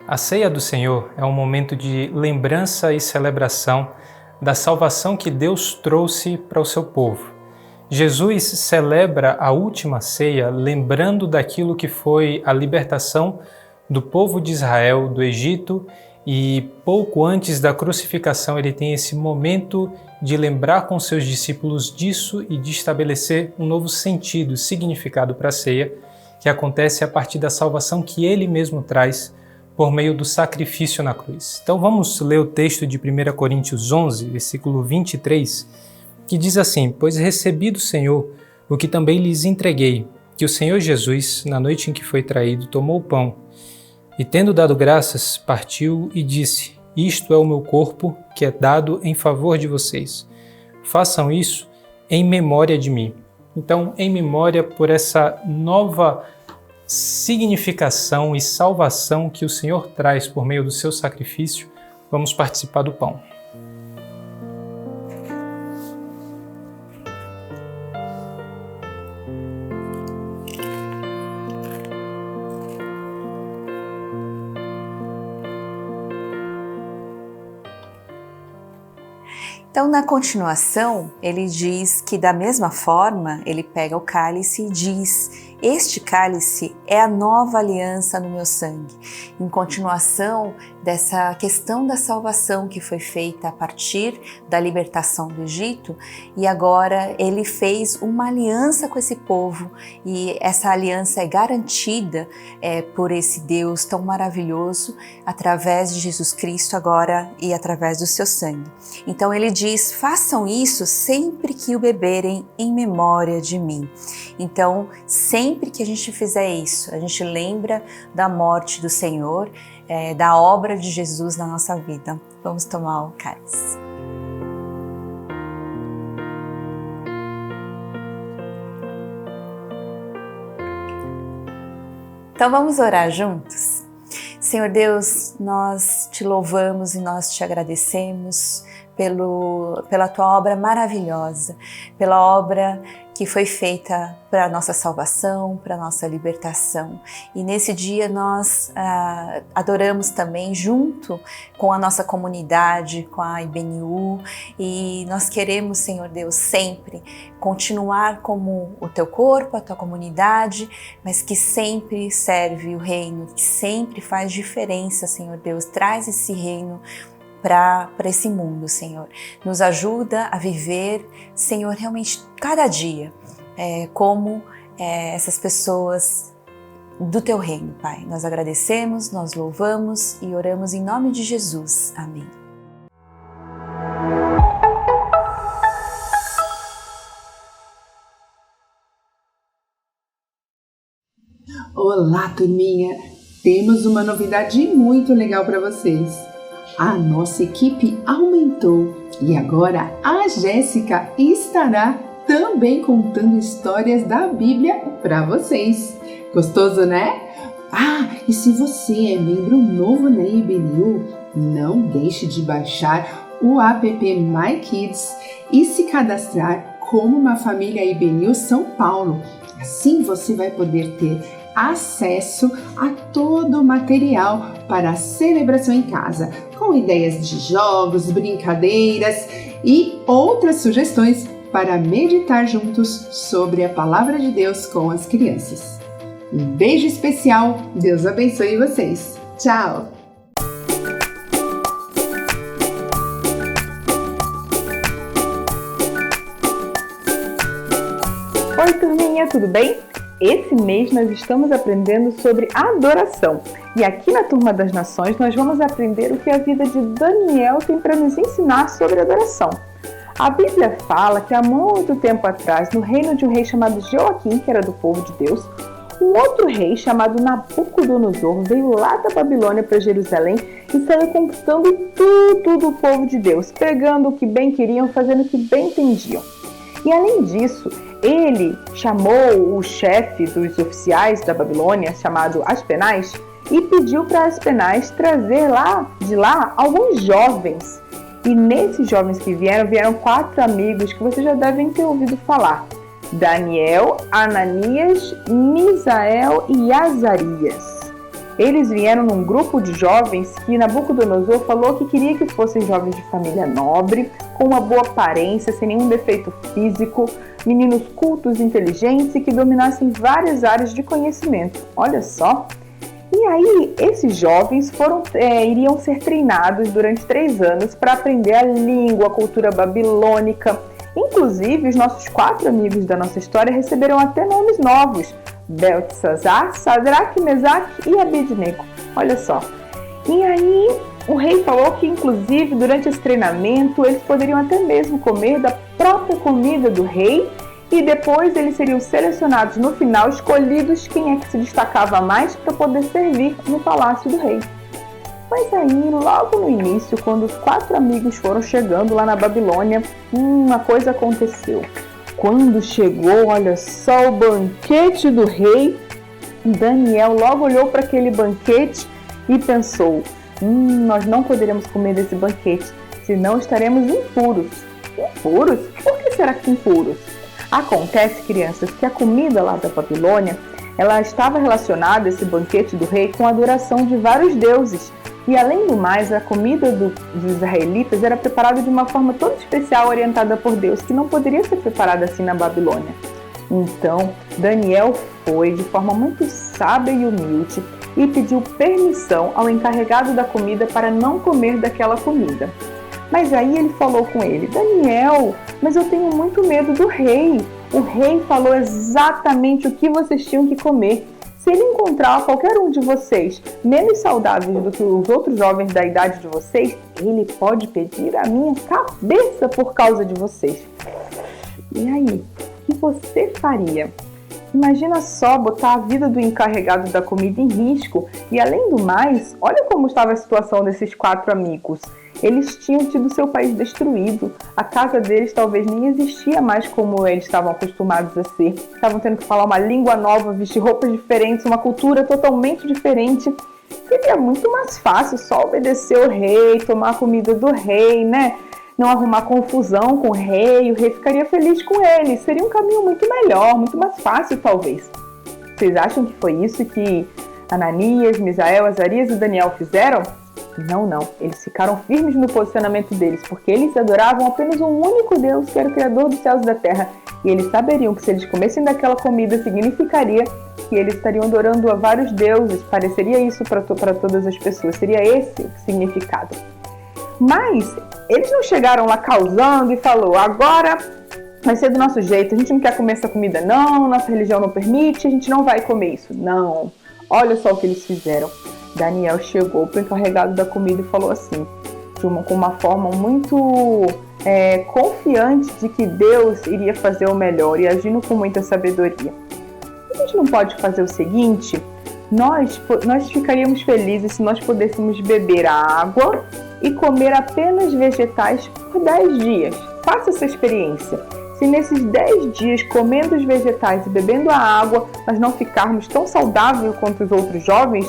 A ceia do Senhor é um momento de lembrança e celebração da salvação que Deus trouxe para o seu povo. Jesus celebra a última ceia lembrando daquilo que foi a libertação do povo de Israel do Egito, e pouco antes da crucificação ele tem esse momento de lembrar com seus discípulos disso e de estabelecer um novo sentido, significado para a ceia, que acontece a partir da salvação que ele mesmo traz por meio do sacrifício na cruz. Então vamos ler o texto de 1 Coríntios 11, versículo 23, que diz assim: Pois recebi do Senhor o que também lhes entreguei, que o Senhor Jesus, na noite em que foi traído, tomou o pão, e tendo dado graças, partiu e disse: Isto é o meu corpo, que é dado em favor de vocês. Façam isso em memória de mim. Então, em memória por essa nova significação e salvação que o Senhor traz por meio do seu sacrifício, vamos participar do pão. Então, na continuação, ele diz que da mesma forma, ele pega o cálice e diz: Este cálice é a nova aliança no meu sangue. Em continuação dessa questão da salvação que foi feita a partir da libertação do Egito, e agora ele fez uma aliança com esse povo, e essa aliança é garantida por esse Deus tão maravilhoso através de Jesus Cristo agora e através do seu sangue. Então ele diz: façam isso sempre que o beberem em memória de mim. Então, sempre que a gente fizer isso, a gente lembra da morte do Senhor, da obra de Jesus na nossa vida. Vamos tomar o cálice. Então vamos orar juntos? Senhor Deus, nós te louvamos e nós te agradecemos pela tua obra maravilhosa, pela obra que foi feita para a nossa salvação, para a nossa libertação. E nesse dia nós adoramos também junto com a nossa comunidade, com a IBNU, e nós queremos, Senhor Deus, sempre continuar como o teu corpo, a tua comunidade, mas que sempre serve o reino, que sempre faz diferença, Senhor Deus. Traz esse reino para esse mundo, Senhor. Nos ajuda a viver, Senhor, realmente cada dia como essas pessoas do teu reino, Pai. Nós agradecemos, nós louvamos e oramos em nome de Jesus. Amém. Olá, turminha! Temos uma novidade muito legal para vocês. A nossa equipe aumentou e agora a Jéssica estará também contando histórias da Bíblia para vocês. Gostoso, né? E se você é membro novo na IBNU, não deixe de baixar o app MyKids e se cadastrar como uma família IBNU São Paulo. Assim você vai poder ter acesso a todo o material para a celebração em casa, com ideias de jogos, brincadeiras e outras sugestões para meditar juntos sobre a Palavra de Deus com as crianças. Um beijo especial, Deus abençoe vocês. Tchau! Oi, turminha, tudo bem? Esse mês nós estamos aprendendo sobre adoração. E aqui na Turma das Nações nós vamos aprender o que a vida de Daniel tem para nos ensinar sobre adoração. A Bíblia fala que há muito tempo atrás, no reino de um rei chamado Joaquim, que era do povo de Deus, um outro rei chamado Nabucodonosor veio lá da Babilônia para Jerusalém e saiu conquistando tudo o povo de Deus, pegando o que bem queriam, fazendo o que bem entendiam. E além disso, ele chamou o chefe dos oficiais da Babilônia, chamado Aspenaz, e pediu para Aspenaz trazer de lá alguns jovens. E nesses jovens que vieram 4 amigos que vocês já devem ter ouvido falar: Daniel, Ananias, Misael e Azarias. Eles vieram num grupo de jovens que Nabucodonosor falou que queria que fossem jovens de família nobre, com uma boa aparência, sem nenhum defeito físico, meninos cultos, inteligentes e que dominassem várias áreas de conhecimento. Olha só! E aí, esses jovens iriam ser treinados durante 3 anos para aprender a língua, a cultura babilônica. Inclusive, os nossos 4 amigos da nossa história receberam até nomes novos: Beltesazar, Sadraque, Mesaque e Abednego. Olha só. E aí, o rei falou que, inclusive, durante esse treinamento, eles poderiam até mesmo comer da própria comida do rei e depois eles seriam selecionados no final, escolhidos quem é que se destacava mais para poder servir no palácio do rei. Mas aí, logo no início, quando os 4 amigos foram chegando lá na Babilônia, uma coisa aconteceu. Quando chegou, olha só, o banquete do rei, Daniel logo olhou para aquele banquete e pensou: nós não poderemos comer desse banquete, senão estaremos impuros. Impuros? Por que será que impuros? Acontece, crianças, que a comida lá da Babilônia, ela estava relacionada, esse banquete do rei, com a adoração de vários deuses. E além do mais, a comida dos israelitas era preparada de uma forma toda especial, orientada por Deus, que não poderia ser preparada assim na Babilônia. Então, Daniel foi de forma muito sábia e humilde e pediu permissão ao encarregado da comida para não comer daquela comida. Mas aí ele falou com ele: Daniel, mas eu tenho muito medo do rei. O rei falou exatamente o que vocês tinham que comer. Se ele encontrar qualquer um de vocês menos saudáveis do que os outros jovens da idade de vocês, ele pode pedir a minha cabeça por causa de vocês. E aí, o que você faria? Imagina só botar a vida do encarregado da comida em risco. E além do mais, olha como estava a situação desses 4 amigos. Eles tinham tido seu país destruído. A casa deles talvez nem existia mais como eles estavam acostumados a ser. Estavam tendo que falar uma língua nova, vestir roupas diferentes, uma cultura totalmente diferente. Seria muito mais fácil só obedecer o rei, tomar a comida do rei, né? Não arrumar confusão com o rei ficaria feliz com eles. Seria um caminho muito melhor, muito mais fácil talvez. Vocês acham que foi isso que Ananias, Misael, Azarias e Daniel fizeram? Não. Eles ficaram firmes no posicionamento deles, porque eles adoravam apenas um único Deus, que era o Criador dos céus e da terra. E eles saberiam que se eles comessem daquela comida, significaria que eles estariam adorando a vários deuses. Pareceria isso para todas as pessoas. Seria esse o significado. Mas eles não chegaram lá causando e falou: agora vai ser do nosso jeito, a gente não quer comer essa comida não, nossa religião não permite, a gente não vai comer isso. Não. Olha só o que eles fizeram. Daniel chegou para o encarregado da comida e falou assim, com uma forma muito confiante de que Deus iria fazer o melhor e agindo com muita sabedoria. A gente não pode fazer o seguinte? Nós ficaríamos felizes se nós pudéssemos beber a água e comer apenas vegetais por 10 dias. Faça essa experiência. Se nesses 10 dias, comendo os vegetais e bebendo a água, nós não ficarmos tão saudáveis quanto os outros jovens,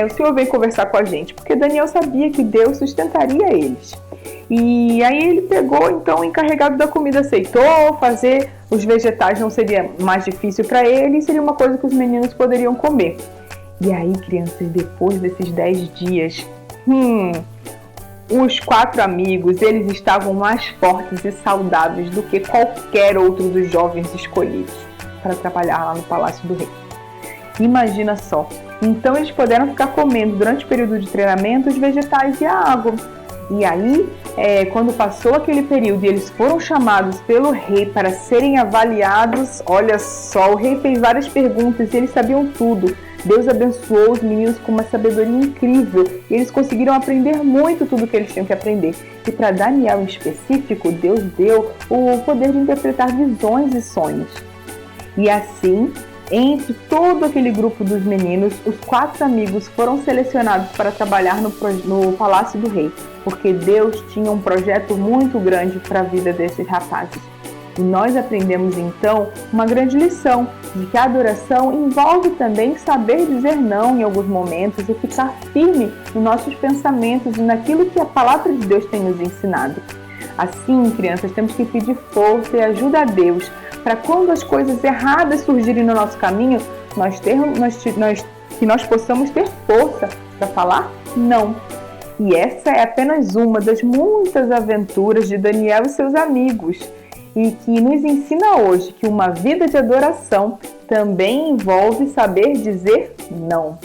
o Senhor vem conversar com a gente, porque Daniel sabia que Deus sustentaria eles. E aí ele pegou, então, o encarregado da comida aceitou, fazer os vegetais não seria mais difícil para ele, seria uma coisa que os meninos poderiam comer. E aí, crianças, depois desses 10 dias, os 4 amigos, eles estavam mais fortes e saudáveis do que qualquer outro dos jovens escolhidos para trabalhar lá no Palácio do Rei. Imagina só. Então eles puderam ficar comendo durante o período de treinamento os vegetais e a água. E aí, quando passou aquele período e eles foram chamados pelo rei para serem avaliados, olha só, o rei fez várias perguntas e eles sabiam tudo. Deus abençoou os meninos com uma sabedoria incrível e eles conseguiram aprender muito tudo que eles tinham que aprender. E para Daniel em específico, Deus deu o poder de interpretar visões e sonhos. E assim, entre todo aquele grupo dos meninos, os 4 amigos foram selecionados para trabalhar no Palácio do Rei, porque Deus tinha um projeto muito grande para a vida desses rapazes. E nós aprendemos então uma grande lição de que a adoração envolve também saber dizer não em alguns momentos e ficar firme nos nossos pensamentos e naquilo que a palavra de Deus tem nos ensinado. Assim, crianças, temos que pedir força e ajuda a Deus para quando as coisas erradas surgirem no nosso caminho, nós que nós possamos ter força para falar não. E essa é apenas uma das muitas aventuras de Daniel e seus amigos, e que nos ensina hoje que uma vida de adoração também envolve saber dizer não.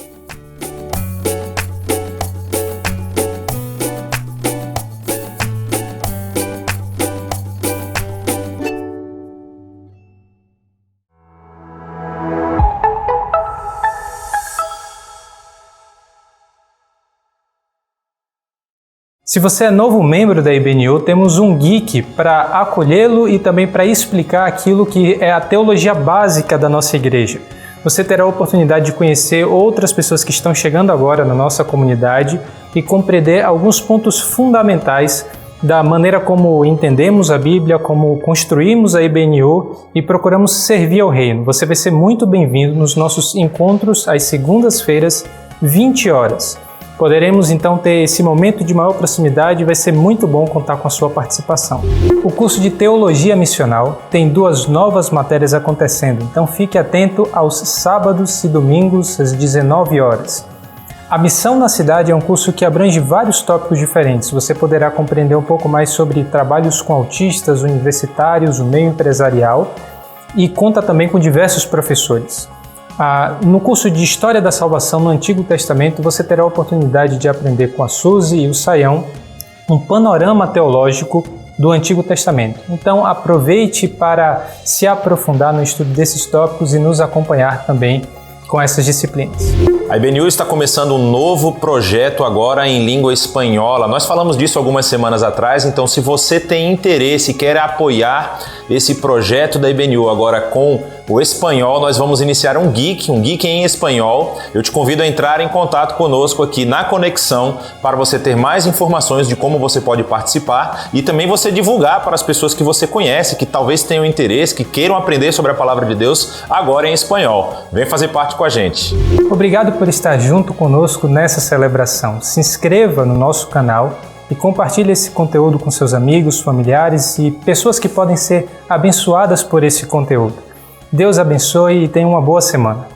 Se você é novo membro da IBNU, temos um geek para acolhê-lo e também para explicar aquilo que é a teologia básica da nossa igreja. Você terá a oportunidade de conhecer outras pessoas que estão chegando agora na nossa comunidade e compreender alguns pontos fundamentais da maneira como entendemos a Bíblia, como construímos a IBNU e procuramos servir ao reino. Você vai ser muito bem-vindo nos nossos encontros às segundas-feiras, 20 horas. Poderemos então ter esse momento de maior proximidade e vai ser muito bom contar com a sua participação. O curso de Teologia Missional tem 2 novas matérias acontecendo, então fique atento aos sábados e domingos às 19 horas. A Missão na Cidade é um curso que abrange vários tópicos diferentes. Você poderá compreender um pouco mais sobre trabalhos com autistas, universitários, o meio empresarial e conta também com diversos professores. No curso de História da Salvação no Antigo Testamento, você terá a oportunidade de aprender com a Suzy e o Sayão um panorama teológico do Antigo Testamento. Então aproveite para se aprofundar no estudo desses tópicos e nos acompanhar também com essas disciplinas. A IBNU está começando um novo projeto agora em língua espanhola. Nós falamos disso algumas semanas atrás, então se você tem interesse e quer apoiar esse projeto da IBNU agora com o espanhol, nós vamos iniciar um geek em espanhol. Eu te convido a entrar em contato conosco aqui na Conexão para você ter mais informações de como você pode participar e também você divulgar para as pessoas que você conhece, que talvez tenham interesse, que queiram aprender sobre a Palavra de Deus agora em espanhol. Vem fazer parte com a gente. Obrigado por estar junto conosco nessa celebração. Se inscreva no nosso canal e compartilhe esse conteúdo com seus amigos, familiares e pessoas que podem ser abençoadas por esse conteúdo. Deus abençoe e tenha uma boa semana.